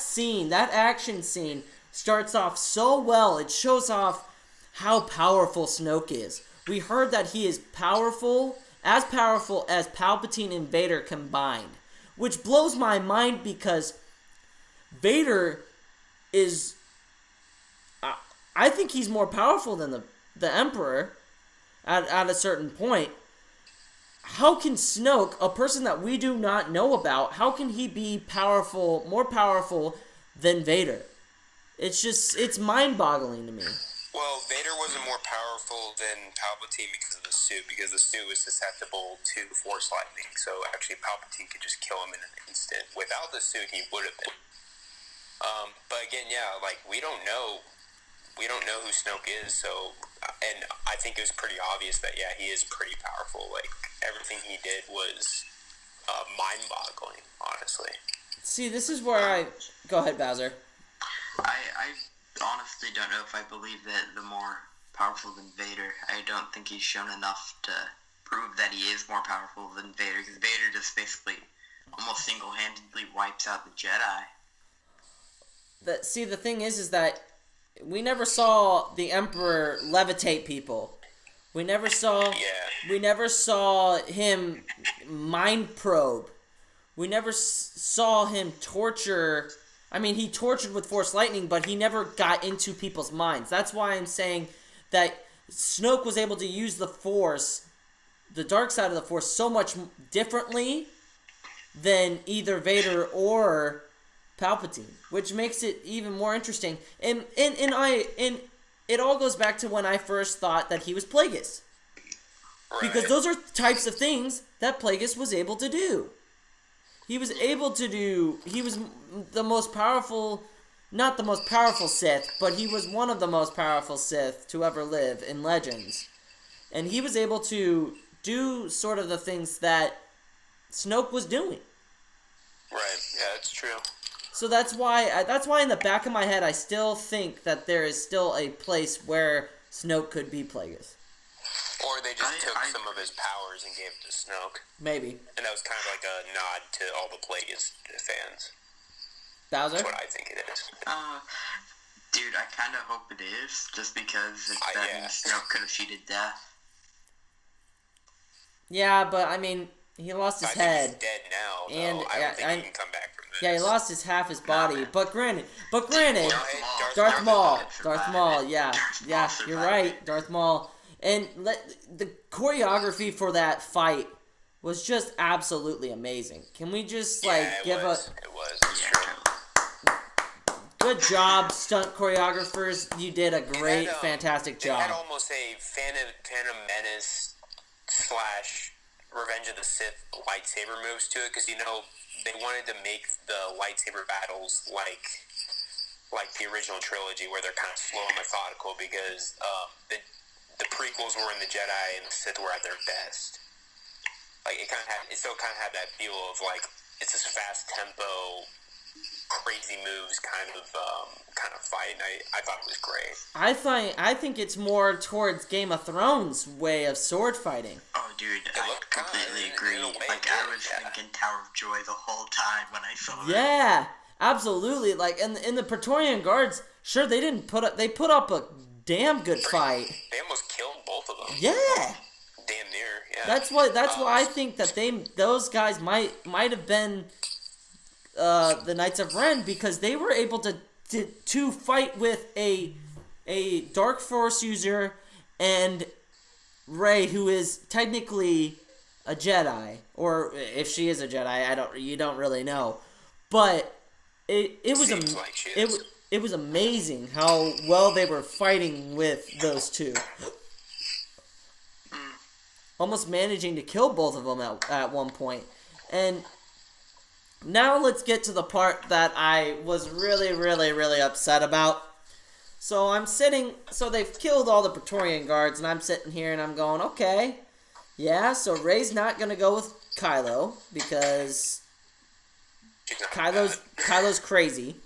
[SPEAKER 1] action scene starts off so well. It shows off how powerful Snoke is. We heard that he is powerful as Palpatine and Vader combined, which blows my mind because Vader is, I think he's more powerful than the Emperor at a certain point. How can Snoke, a person that we do not know about, how can he be more powerful than Vader? It's mind-boggling to me.
[SPEAKER 2] Well, Vader wasn't more powerful than Palpatine because of the suit was susceptible to Force lightning, so actually Palpatine could just kill him in an instant. Without the suit, he would have been. But again, we don't know who Snoke is, so, and I think it was pretty obvious that, he is pretty powerful. Like, everything he did was mind-boggling, honestly.
[SPEAKER 1] See, this is where Go ahead, Bowser.
[SPEAKER 3] I honestly don't know if I believe that the more powerful than Vader. I don't think he's shown enough to prove that he is more powerful than Vader, because Vader just basically almost single-handedly wipes out the Jedi.
[SPEAKER 1] The thing is that we never saw the Emperor levitate people. We never saw him mind probe. We never saw him torture. I mean, he tortured with Force lightning, but he never got into people's minds. That's why I'm saying that Snoke was able to use the Force, the dark side of the Force, so much differently than either Vader or Palpatine, which makes it even more interesting. And it all goes back to when I first thought that he was Plagueis.
[SPEAKER 2] Right.
[SPEAKER 1] Because those are types of things that Plagueis was able to do. He was the most powerful, not the most powerful Sith, but he was one of the most powerful Sith to ever live in Legends. And he was able to do sort of the things that Snoke was doing.
[SPEAKER 2] Right, yeah, that's true.
[SPEAKER 1] So that's why in the back of my head I still think that there is still a place where Snoke could be Plagueis.
[SPEAKER 2] Or they just took some of his powers and gave it to Snoke.
[SPEAKER 1] Maybe.
[SPEAKER 2] And that was kind of like a nod to all the Plagueis fans.
[SPEAKER 1] Bowser?
[SPEAKER 2] That's what I think it is.
[SPEAKER 3] Dude, I kind of hope it is, just because that means Snoke could have cheated death.
[SPEAKER 1] Yeah, but I mean, he lost his head.
[SPEAKER 2] He's dead now, though.
[SPEAKER 1] And
[SPEAKER 2] I don't think he can come back from this.
[SPEAKER 1] Yeah, he lost half his body. But granted,
[SPEAKER 2] Darth
[SPEAKER 1] Maul, yeah,
[SPEAKER 3] Darth
[SPEAKER 1] yeah,
[SPEAKER 3] Maul
[SPEAKER 1] you're
[SPEAKER 3] survived
[SPEAKER 1] right,
[SPEAKER 3] it.
[SPEAKER 1] Darth Maul. And the choreography for that fight was just absolutely amazing. Can we just
[SPEAKER 2] It
[SPEAKER 1] give
[SPEAKER 2] was. It's true.
[SPEAKER 1] good job, stunt choreographers? You did a great, fantastic job.
[SPEAKER 2] They had almost a Phantom Menace / Revenge of the Sith lightsaber moves to it, because they wanted to make the lightsaber battles like the original trilogy, where they're kind of slow and methodical, because the prequels were when the Jedi and the Sith were at their best. Like it still kind of had that feel of like it's this fast tempo, crazy moves kind of fight. And I thought it was great.
[SPEAKER 1] I think it's more towards Game of Thrones way of sword fighting.
[SPEAKER 3] Oh, dude, I completely agree. I was thinking Tower of Joy the whole time when I saw it.
[SPEAKER 1] Yeah, absolutely. Like in the Praetorian Guards, sure they put up a damn good fight.
[SPEAKER 2] They almost killed both of them.
[SPEAKER 1] Yeah.
[SPEAKER 2] Damn near. Yeah.
[SPEAKER 1] That's why I think that those guys might have been the Knights of Ren, because they were able to fight with a Dark Force user and Rey, who is technically a Jedi, or if she is a Jedi, you don't really know, but it was amazing how well they were fighting with those two. Almost managing to kill both of them at one point. And now let's get to the part that I was really, really, really upset about. So they've killed all the Praetorian Guards, and I'm sitting here and I'm going, okay, yeah, so Rey's not going to go with Kylo, because Kylo's crazy.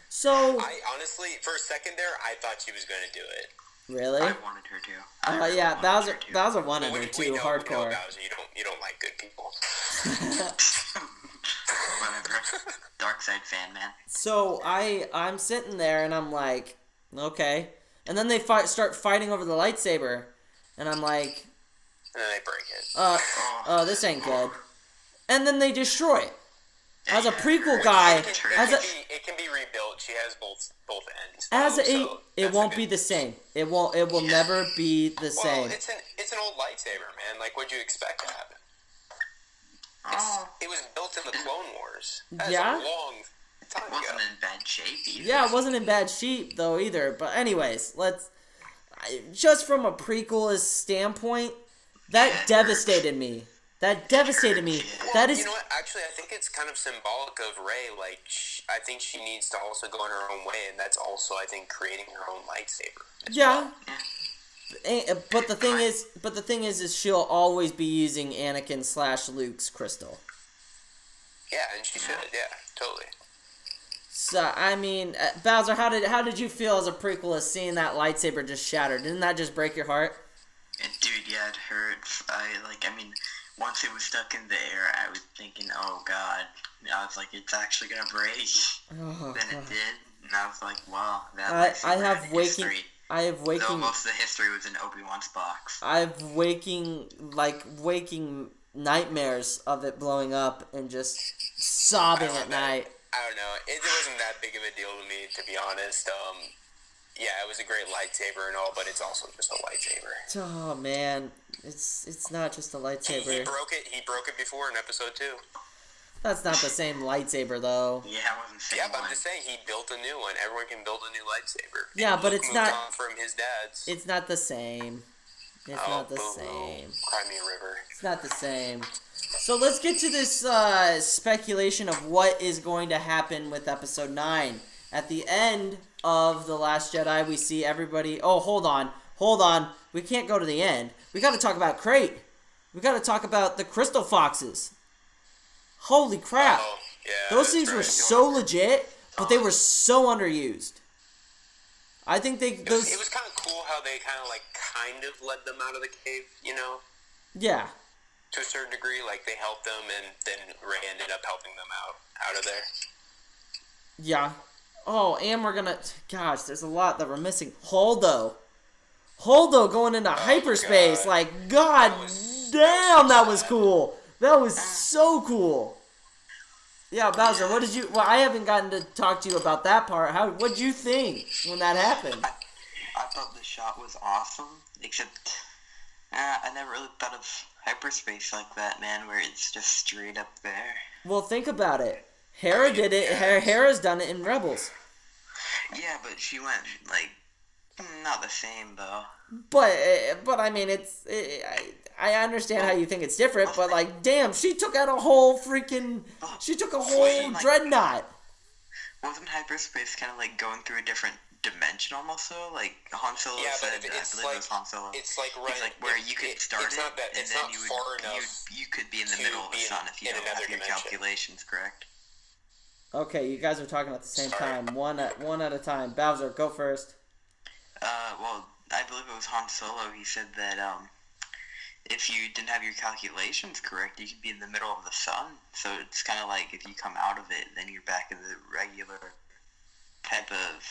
[SPEAKER 1] So
[SPEAKER 2] I honestly, for a second there, I thought she was going to do it.
[SPEAKER 1] Really?
[SPEAKER 3] I wanted her to.
[SPEAKER 1] Yeah, Bowser wanted her too,
[SPEAKER 2] we know
[SPEAKER 1] hardcore.
[SPEAKER 2] Bowser, you don't like good people.
[SPEAKER 3] Whatever. Dark side fan, man.
[SPEAKER 1] So I'm sitting there and I'm like, okay. And then they start fighting over the lightsaber, and I'm like,
[SPEAKER 2] And then they break it.
[SPEAKER 1] this ain't good. And then they destroy it. As a prequel guy,
[SPEAKER 2] It can be rebuilt. She has both ends.
[SPEAKER 1] It won't be the same. It will never be the same.
[SPEAKER 2] Well, it's an old lightsaber, man. Like, what'd you expect to happen? It was built in the Clone Wars. That was a long time ago.
[SPEAKER 3] It wasn't in bad shape either.
[SPEAKER 1] Yeah, it wasn't in bad shape though either. But anyways, just from a prequelist standpoint, that devastated me. That devastated me.
[SPEAKER 2] Well,
[SPEAKER 1] That is.
[SPEAKER 2] You know what? Actually, I think it's kind of symbolic of Rey. Like, I think she needs to also go in her own way, and that's also, I think, creating her own lightsaber.
[SPEAKER 1] Yeah. But the thing is she'll always be using Anakin / Luke's crystal.
[SPEAKER 2] Yeah, and she should. Yeah, totally.
[SPEAKER 1] So I mean, Bowser, how did you feel as a prequelist seeing that lightsaber just shattered? Didn't that just break your heart?
[SPEAKER 3] Dude, yeah, it hurt. Once it was stuck in the air, I was thinking, oh god. I was like, it's actually gonna break.
[SPEAKER 1] Oh,
[SPEAKER 3] then it did, and I was like, wow, that
[SPEAKER 1] I have
[SPEAKER 3] had
[SPEAKER 1] waking.
[SPEAKER 3] history.
[SPEAKER 1] I have waking.
[SPEAKER 3] Though most of the history was in Obi-Wan's box.
[SPEAKER 1] I have waking nightmares of it blowing up and just sobbing at night.
[SPEAKER 2] I don't know. It wasn't that big of a deal to me, to be honest. Yeah, it was a great lightsaber and all, but it's also just a lightsaber.
[SPEAKER 1] Oh man, it's not just a lightsaber.
[SPEAKER 2] He broke it. He broke it before in episode 2.
[SPEAKER 1] That's not the same lightsaber, though.
[SPEAKER 3] Yeah, it wasn't the same
[SPEAKER 2] Yeah, but I'm
[SPEAKER 3] one.
[SPEAKER 2] just saying he built a new one. Everyone can build a new lightsaber.
[SPEAKER 1] Yeah,
[SPEAKER 2] And
[SPEAKER 1] but
[SPEAKER 2] Luke
[SPEAKER 1] it's
[SPEAKER 2] moved
[SPEAKER 1] not-
[SPEAKER 2] on from his dad's.
[SPEAKER 1] It's not the same. It's not the
[SPEAKER 2] boo-hoo.
[SPEAKER 1] same.
[SPEAKER 2] Cry me a river.
[SPEAKER 1] It's not the same. So let's get to this speculation of what is going to happen with Episode 9. At the end of The Last Jedi, we see everybody... Oh, hold on. We can't go to the end. We got to talk about Crate. We got to talk about the Crystal Foxes. Holy crap.
[SPEAKER 2] Oh, yeah,
[SPEAKER 1] Those
[SPEAKER 2] that's
[SPEAKER 1] things were
[SPEAKER 2] right.
[SPEAKER 1] so legit, but they were so underused. I think
[SPEAKER 2] It was kind of cool how they kind of led them out of the cave, you know?
[SPEAKER 1] Yeah.
[SPEAKER 2] To a certain degree, like they helped them, and then Rey ended up helping them out of there.
[SPEAKER 1] Yeah. Oh, and we're gonna... Gosh, there's a lot that we're missing. Holdo going into hyperspace.
[SPEAKER 2] God.
[SPEAKER 1] Like, God damn, that was cool. That was so cool. Yeah, Bowser, what did you... Well, I haven't gotten to talk to you about that part. What'd you think when that happened?
[SPEAKER 3] I thought the shot was awesome, except I never really thought of hyperspace like that, man, where it's just straight up there.
[SPEAKER 1] Well, think about it. Hera did it. Hera's done it in Rebels.
[SPEAKER 3] Yeah, but she went, like, not the same, though.
[SPEAKER 1] But I mean, I understand how you think it's different, but like, damn, she took out a whole freaking... She took a whole dreadnought.
[SPEAKER 3] Wasn't hyperspace kind of like going through a different dimension almost, though? Like, Han Solo said, I believe it was Han Solo.
[SPEAKER 2] It's like
[SPEAKER 3] It's like where you could start
[SPEAKER 2] it's
[SPEAKER 3] it,
[SPEAKER 2] not that,
[SPEAKER 3] and
[SPEAKER 2] it's
[SPEAKER 3] then
[SPEAKER 2] not
[SPEAKER 3] you
[SPEAKER 2] far enough
[SPEAKER 3] could be in the
[SPEAKER 2] to
[SPEAKER 3] middle of the
[SPEAKER 2] be
[SPEAKER 3] sun if you
[SPEAKER 2] in
[SPEAKER 3] don't have
[SPEAKER 2] another
[SPEAKER 3] your
[SPEAKER 2] dimension.
[SPEAKER 3] calculations correct.
[SPEAKER 1] Okay, you guys are talking at the same
[SPEAKER 2] Sorry.
[SPEAKER 1] time. One at a time. Bowser, go first.
[SPEAKER 3] Well, I believe it was Han Solo. He said that if you didn't have your calculations correct, you could be in the middle of the sun. So it's kind of like if you come out of it, then you're back in the regular type of,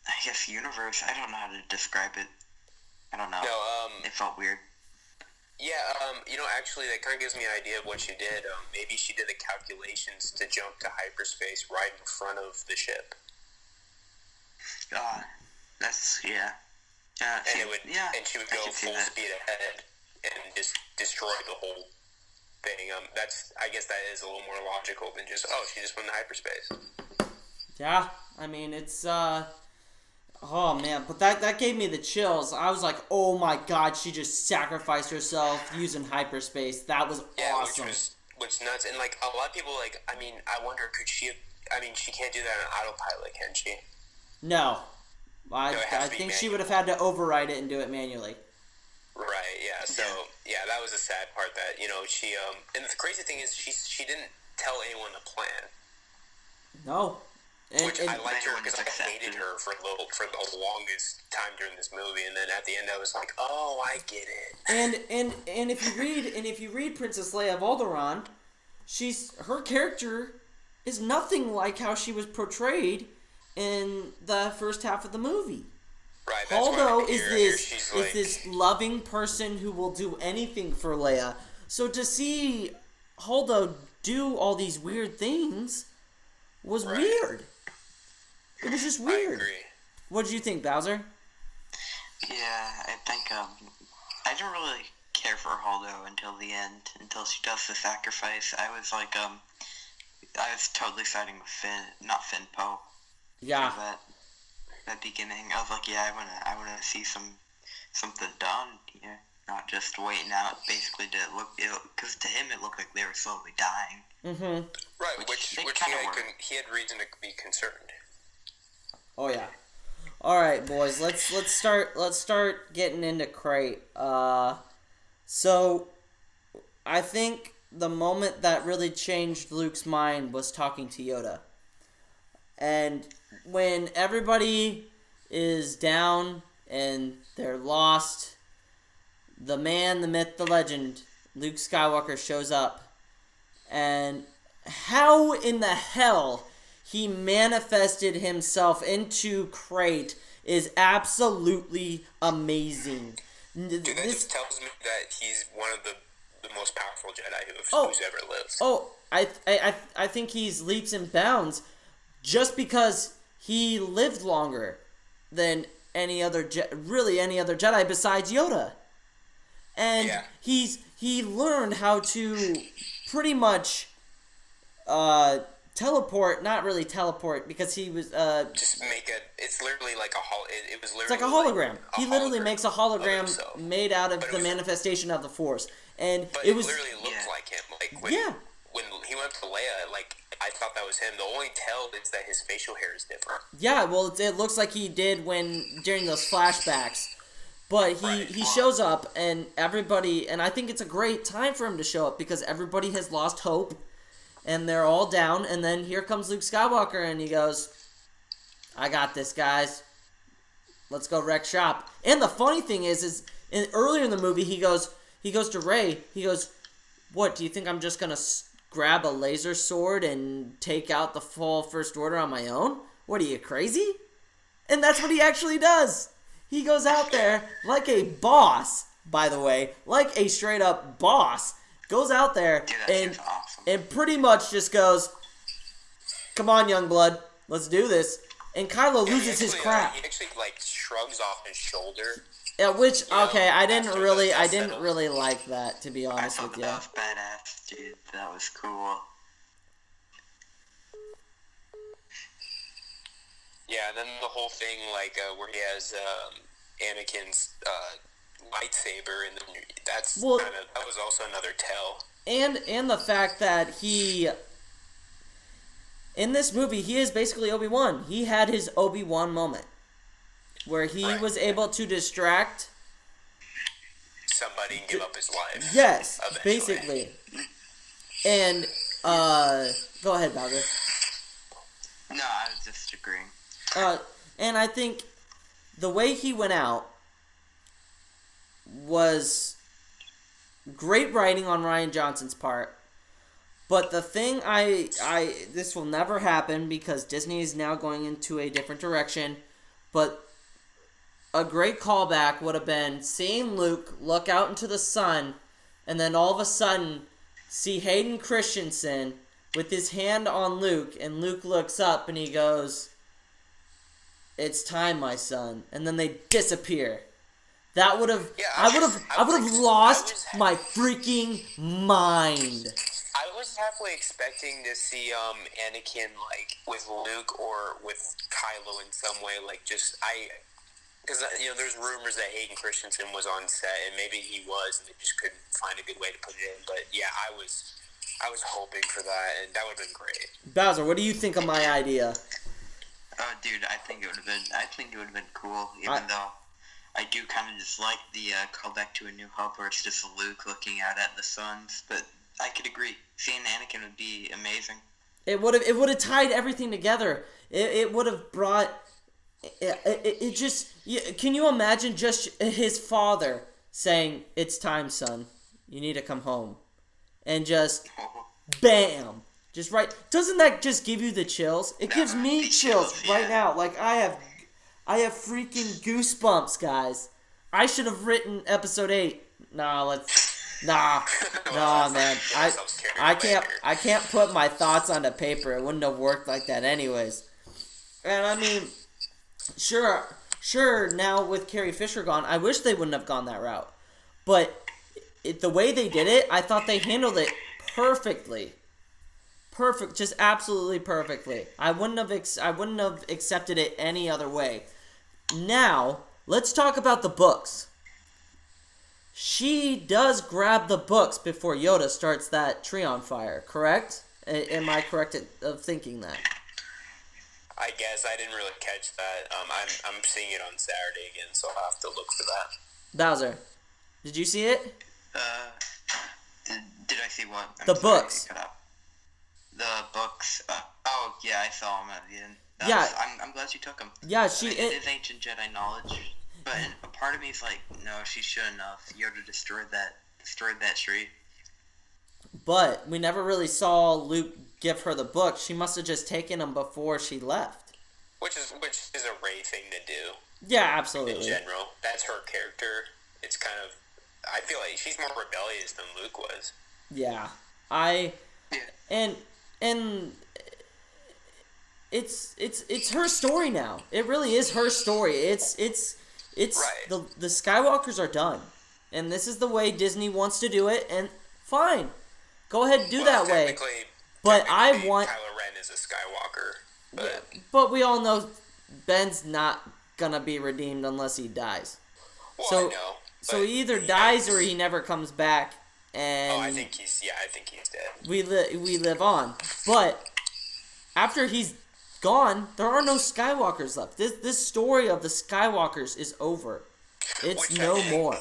[SPEAKER 3] I guess, universe. I don't know how to describe it. I don't know.
[SPEAKER 2] No,
[SPEAKER 3] It felt weird.
[SPEAKER 2] yeah, actually, that kind of gives me an idea of what she did. Maybe she did the calculations to jump to hyperspace right in front of the ship.
[SPEAKER 3] That's, yeah.
[SPEAKER 2] And
[SPEAKER 3] See,
[SPEAKER 2] it would,
[SPEAKER 3] yeah,
[SPEAKER 2] and she would
[SPEAKER 3] I
[SPEAKER 2] go
[SPEAKER 3] can see
[SPEAKER 2] full
[SPEAKER 3] that.
[SPEAKER 2] speed ahead and just destroy the whole thing. I guess that is a little more logical than just, she just went to hyperspace.
[SPEAKER 1] Yeah, I mean, it's, oh, man, but that gave me the chills. I was like, oh, my God, she just sacrificed herself using hyperspace. That was awesome.
[SPEAKER 2] Which nuts. And, like, a lot of people, like, I mean, I wonder, could she have, I mean, she can't do that on autopilot, can she?
[SPEAKER 1] No. I
[SPEAKER 2] it has to be
[SPEAKER 1] think she
[SPEAKER 2] manual.
[SPEAKER 1] would have had to override it and do it manually.
[SPEAKER 2] Right, yeah. So, yeah, that was a sad part that, she, and the crazy thing is she didn't tell anyone the plan.
[SPEAKER 1] No.
[SPEAKER 2] Which I liked her
[SPEAKER 3] Everyone
[SPEAKER 2] because I
[SPEAKER 3] just
[SPEAKER 2] hated
[SPEAKER 3] accepted.
[SPEAKER 2] her for the longest time during this movie, and then at the end I was like, oh, I get it.
[SPEAKER 1] And if you read Princess Leia of Alderaan, her character is nothing like how she was portrayed in the first half of the movie.
[SPEAKER 2] Right. That's
[SPEAKER 1] Holdo
[SPEAKER 2] why
[SPEAKER 1] is this loving person who will do anything for Leia. So to see Holdo do all these weird things was weird. It was just weird.
[SPEAKER 2] I agree.
[SPEAKER 1] What did you think, Bowser?
[SPEAKER 3] Yeah, I think, I didn't really care for Holdo until the end, until she does the sacrifice. I was like, I was totally siding with Finn, not Finn, Poe.
[SPEAKER 1] Yeah.
[SPEAKER 3] That beginning, I was like, yeah, I wanna see something done here, not just waiting out, basically to look, because to him it looked like they were slowly dying.
[SPEAKER 1] Mm-hmm.
[SPEAKER 2] Right, which he had reason to be concerned.
[SPEAKER 1] Oh yeah. All right, boys. Let's start getting into Crate. So I think the moment that really changed Luke's mind was talking to Yoda. And when everybody is down and they're lost, the man, the myth, the legend, Luke Skywalker shows up. And how in the hell he manifested himself into Crate is absolutely amazing.
[SPEAKER 2] Dude, that just tells me that he's one of the most powerful Jedi who's ever lived.
[SPEAKER 1] Oh, I think he's leaps and bounds just because he lived longer than any other Jedi besides Yoda. And he learned how to pretty much teleport, not really teleport, because he was
[SPEAKER 2] just make it. It's literally like a it was
[SPEAKER 1] it's
[SPEAKER 2] literally
[SPEAKER 1] like a hologram.
[SPEAKER 2] a
[SPEAKER 1] He literally
[SPEAKER 2] hologram
[SPEAKER 1] makes a
[SPEAKER 2] of
[SPEAKER 1] hologram
[SPEAKER 2] himself.
[SPEAKER 1] made out of
[SPEAKER 2] But it
[SPEAKER 1] the
[SPEAKER 2] was-
[SPEAKER 1] manifestation of the Force, and
[SPEAKER 2] But
[SPEAKER 1] it was
[SPEAKER 2] literally looked like him. Like when when he went up to Leia, like I thought that was him. The only tell is that his facial hair is different.
[SPEAKER 1] yeah. Well, it looks like he did during those flashbacks. But he shows up, and everybody, and I think it's a great time for him to show up, because everybody has lost hope, and they're all down, and then here comes Luke Skywalker, and he goes, I got this, guys. Let's go wreck shop. And the funny thing is earlier in the movie, he goes to Rey, he goes, what, do you think I'm just going to grab a laser sword and take out the full First Order on my own? What, are you crazy? And that's what he actually does. He goes out there like a boss, by the way, like a straight up boss. Goes out there and pretty much just goes, come on, young blood, let's do this. And Kylo loses his crap.
[SPEAKER 2] He actually like shrugs off his shoulder.
[SPEAKER 1] Yeah, which
[SPEAKER 2] know,
[SPEAKER 1] I didn't really
[SPEAKER 2] settled.
[SPEAKER 1] like that, to be honest with you.
[SPEAKER 3] That was badass, dude. That was cool.
[SPEAKER 2] Yeah, and then the whole thing, like, where he has Anakin's lightsaber, and then that was also another tell.
[SPEAKER 1] And the fact that in this movie, he is basically Obi-Wan. He had his Obi-Wan moment, where he was able to distract
[SPEAKER 2] somebody and give up his life.
[SPEAKER 1] Yes,
[SPEAKER 2] eventually.
[SPEAKER 1] basically. And, go ahead, Bowser.
[SPEAKER 3] No, I was just agreeing.
[SPEAKER 1] And I think the way he went out was great writing on Rian Johnson's part. But the thing this will never happen because Disney is now going into a different direction. But a great callback would have been seeing Luke look out into the sun and then all of a sudden see Hayden Christensen with his hand on Luke, and Luke looks up and he goes, "It's time, my son," and then they disappear. That would have, I would have lost my freaking mind.
[SPEAKER 2] I was halfway expecting to see Anakin like with Luke or with Kylo in some way, like because there's rumors that Hayden Christensen was on set, and maybe he was, and they just couldn't find a good way to put it in. But yeah, I was hoping for that, and that would have been great.
[SPEAKER 1] Bowser, what do you think of my idea?
[SPEAKER 3] Oh, dude, I think it would have been cool, even though I do kind of dislike the callback to A New Hope, where it's just Luke looking out at the suns. But I could agree, seeing Anakin would be amazing. It would
[SPEAKER 1] have tied everything together. It would have brought. It just. Can you imagine just his father saying, "It's time, son. You need to come home," and just, bam. Just right. Doesn't that just give you the chills? It gives me chills right now. Like I have freaking goosebumps, guys. I should have written episode 8. Nah, man. I can't put my thoughts onto paper. It wouldn't have worked like that anyways. And I mean, sure. Now with Carrie Fisher gone, I wish they wouldn't have gone that route. But the way they did it, I thought they handled it perfectly. Perfect, just absolutely perfectly. I wouldn't have accepted it any other way. Now, let's talk about the books. She does grab the books before Yoda starts that tree on fire, correct? Am I correct of thinking that?
[SPEAKER 2] I guess I didn't really catch that. I'm seeing it on Saturday again, so I'll have to look for that.
[SPEAKER 1] Bowser, did you see it?
[SPEAKER 3] Did I see what?
[SPEAKER 1] The books.
[SPEAKER 3] The books. Oh yeah, I saw them at the end. I'm glad she took them.
[SPEAKER 1] Yeah,
[SPEAKER 3] it is ancient Jedi knowledge, but a part of me is like, no, she shouldn't have. Yoda destroyed that tree.
[SPEAKER 1] But we never really saw Luke give her the book. She must have just taken them before she left.
[SPEAKER 2] Which is a Rey thing to do.
[SPEAKER 1] Yeah, absolutely.
[SPEAKER 2] In general, that's her character. It's kind of, I feel like she's more rebellious than Luke was.
[SPEAKER 1] Yeah, and it's her story now. It really is her story. It's right. The Skywalkers are done, and this is the way Disney wants to do it. And fine, go ahead and do that way. But I
[SPEAKER 2] Technically,
[SPEAKER 1] want.
[SPEAKER 2] Kylo Ren is a Skywalker, but
[SPEAKER 1] But we all know Ben's not gonna be redeemed unless he dies.
[SPEAKER 2] well,
[SPEAKER 1] So,
[SPEAKER 2] I know.
[SPEAKER 1] so
[SPEAKER 2] but
[SPEAKER 1] he either dies or he never comes back, and
[SPEAKER 2] I think he's dead.
[SPEAKER 1] we live on. But after he's gone, there are no Skywalkers left. This story of the Skywalkers is over. It's
[SPEAKER 2] Which
[SPEAKER 1] no more.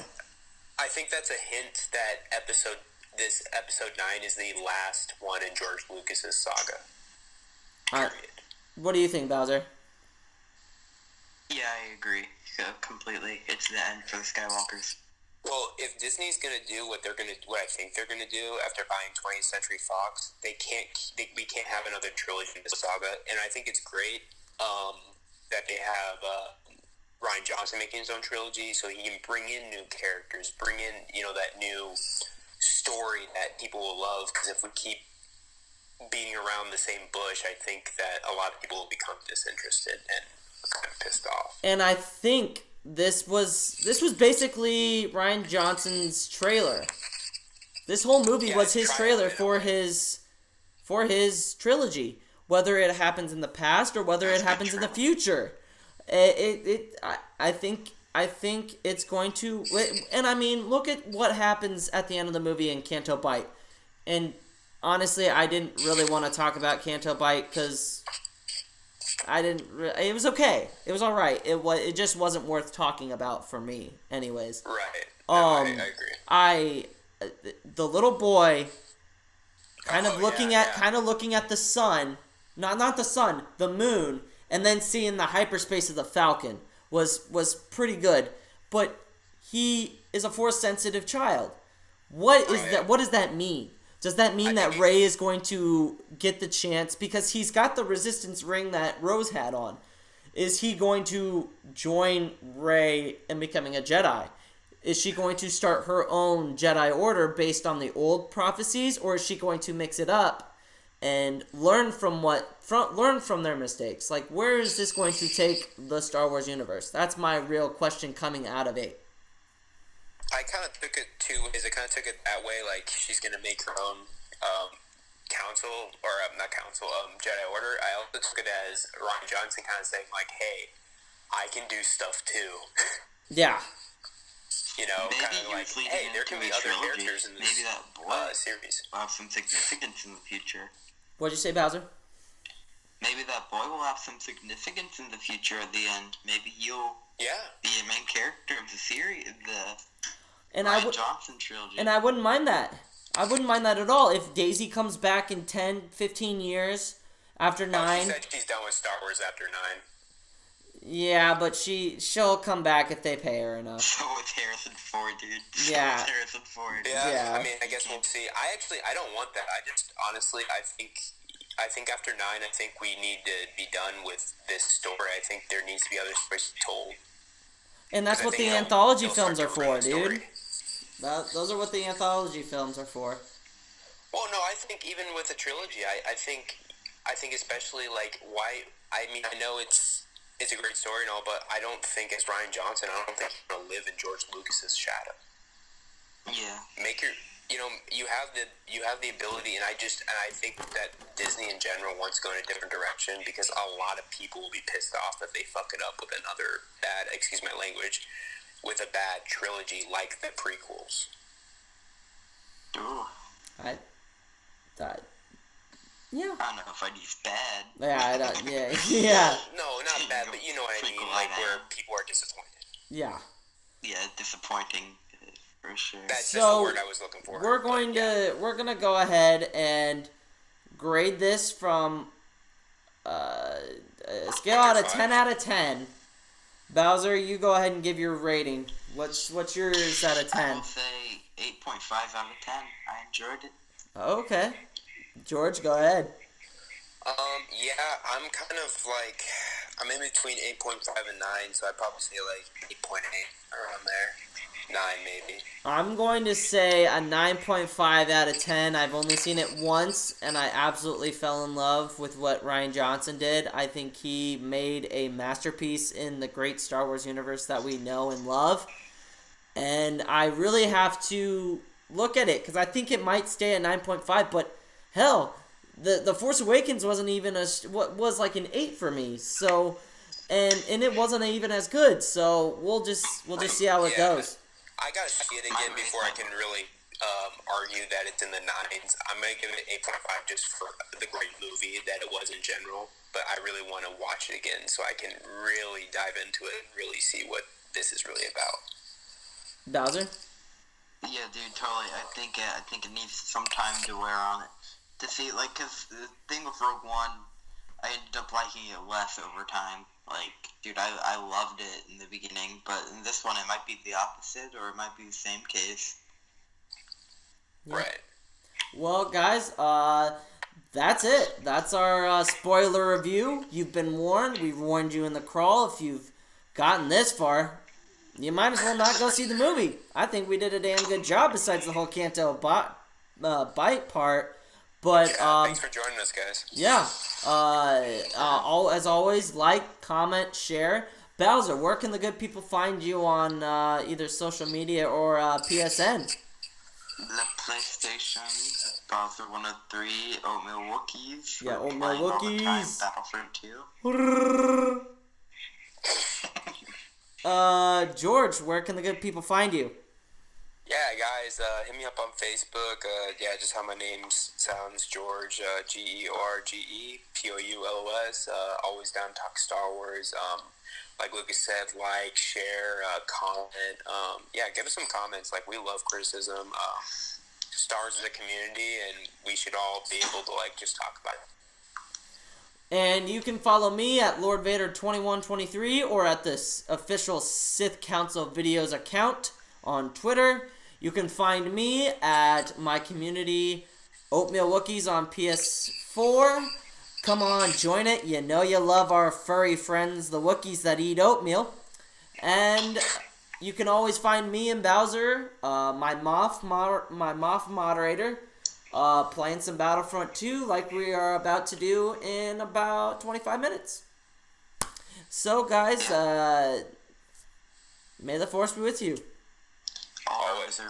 [SPEAKER 2] I think that's a hint that episode 9 is the last one in George Lucas's saga. Period.
[SPEAKER 1] What do you think, Bowser?
[SPEAKER 3] Yeah, I agree completely. It's the end for the Skywalkers.
[SPEAKER 2] Well, if Disney's gonna do what I think they're gonna do after buying 20th Century Fox, we can't have another trilogy in the saga. And I think it's great that they have Rian Johnson making his own trilogy, so he can bring in new characters, bring in that new story that people will love. Because if we keep beating around the same bush, I think that a lot of people will become disinterested and kind of pissed off.
[SPEAKER 1] And I think this was basically Rian Johnson's trailer. This whole movie was his trailer for his trilogy, whether it happens in the past or whether it happens in the future. I think it's going to, and I mean, look at what happens at the end of the movie in Canto Bight. And honestly, I didn't really want to talk about Canto Bight because it was okay. It was all right. It just wasn't worth talking about for me, anyways.
[SPEAKER 2] Right. No, I agree.
[SPEAKER 1] The little boy, kind of looking at the sun, not the sun, the moon, and then seeing the hyperspace of the Falcon was pretty good. But he is a Force-sensitive child. What does that mean? Does that mean that Rey is going to get the chance? Because he's got the Resistance ring that Rose had on. Is he going to join Rey in becoming a Jedi? Is she going to start her own Jedi Order based on the old prophecies? Or is she going to mix it up and learn from their mistakes? Like, where is this going to take the Star Wars universe? That's my real question coming out of it.
[SPEAKER 2] I kind of took it 2 ways. I kind of took it that way, like she's going to make her own Jedi Order. I also took it as Rian Johnson kind of saying, like, hey, I can do stuff too.
[SPEAKER 1] Yeah.
[SPEAKER 2] Kind of like, hey, there can be other characters in this series.
[SPEAKER 3] Will have some significance in the future.
[SPEAKER 1] What'd you say, Bowser?
[SPEAKER 3] Maybe that boy will have some significance in the future at the end. Maybe you'll be a main character of the series, the Rian Johnson trilogy. And
[SPEAKER 1] I wouldn't mind that. I wouldn't mind that at all. If Daisy comes back in 10, 15 years after 9.
[SPEAKER 2] She said she's done with Star Wars after 9.
[SPEAKER 1] Yeah, but she'll come back if they pay her enough.
[SPEAKER 3] So with Harrison Ford, dude.
[SPEAKER 1] Yeah.
[SPEAKER 3] With Harrison Ford.
[SPEAKER 2] Yeah. I mean, I guess we'll see. I don't want that. I just, honestly, I think after 9, I think we need to be done with this story. I think there needs to be other stories told.
[SPEAKER 1] And that's what the anthology films are for, dude. Those are what the anthology films are for.
[SPEAKER 2] Well, no, I think even with a trilogy, I think especially, like, why, I mean, I know it's a great story and all, but I don't think as Rian Johnson, I don't think he's going to live in George Lucas's shadow.
[SPEAKER 3] Yeah.
[SPEAKER 2] You have the ability, and I think that Disney in general wants to go in a different direction because a lot of people will be pissed off if they fuck it up with another bad, excuse my language, with a bad trilogy like the prequels.
[SPEAKER 3] Ooh.
[SPEAKER 1] Yeah.
[SPEAKER 3] I don't know if I'd use bad.
[SPEAKER 1] Yeah.
[SPEAKER 2] No, not bad, but you know what I mean, like where people are disappointed.
[SPEAKER 1] Yeah.
[SPEAKER 3] Yeah, disappointing for sure.
[SPEAKER 2] That's just the word I was looking for.
[SPEAKER 1] We're gonna go ahead and grade this from a scale out of 10 out of 10. Bowser, you go ahead and give your rating. What's yours out of 10?
[SPEAKER 3] I will say 8.5 out of 10. I enjoyed it.
[SPEAKER 1] Okay. George, go ahead.
[SPEAKER 2] Yeah, I'm kind of like, I'm in between 8.5 and 9, so I'd probably say like 8.8, around there. 9 maybe. I'm
[SPEAKER 1] going to say a 9.5 out of 10. I've only seen it once, and I absolutely fell in love with what Rian Johnson did. I think he made a masterpiece in the great Star Wars universe that we know and love. And I really have to look at it, because I think it might stay at 9.5, but hell, the Force Awakens wasn't even what was like an 8 for me. So, and it wasn't even as good. So we'll just see how it goes.
[SPEAKER 2] I gotta see it again before I can really argue that it's in the 9s. I'm gonna give it 8.5 just for the great movie that it was in general. But I really want to watch it again so I can really dive into it and really see what this is really about.
[SPEAKER 1] Bowser?
[SPEAKER 3] Yeah, dude, totally. I think it needs some time to wear on it to see, like, cause the thing with Rogue One, I ended up liking it less over time. Like, dude, I loved it in the beginning, but in this one it might be the opposite, or it might be the same case.
[SPEAKER 1] Yeah.
[SPEAKER 2] Right.
[SPEAKER 1] Well, guys, that's it. That's our spoiler review. You've been warned. We've warned you in the crawl. If you've gotten this far, you might as well not go see the movie. I think we did a damn good job besides the whole Canto bite part. But
[SPEAKER 2] thanks for joining us, guys.
[SPEAKER 1] Yeah. As always, like, comment, share. Bowser, where can the good people find you on either social media or PSN?
[SPEAKER 3] The PlayStation, Bowser 103, Oatmeal Wookiees.
[SPEAKER 1] Yeah, Oatmeal Wookiees.
[SPEAKER 3] Battlefront 2.
[SPEAKER 1] George, where can the good people find you?
[SPEAKER 2] Yeah, guys, hit me up on Facebook. Just how my name sounds, George, George Poulos. Always down to talk Star Wars. Like Lucas said, like, share, comment. Give us some comments. Like, we love criticism. Star Wars is a community, and we should all be able to, like, just talk about it.
[SPEAKER 1] And you can follow me at Lord Vader 2123 or at this official Sith Council Videos account on Twitter. You can find me at my community Oatmeal Wookiees on PS4. Come on, join it. You know you love our furry friends, the Wookiees that eat oatmeal. And you can always find me and Bowser, my Moff moderator, playing some Battlefront 2 like we are about to do in about 25 minutes. So, guys, may the Force be with you.
[SPEAKER 3] Always.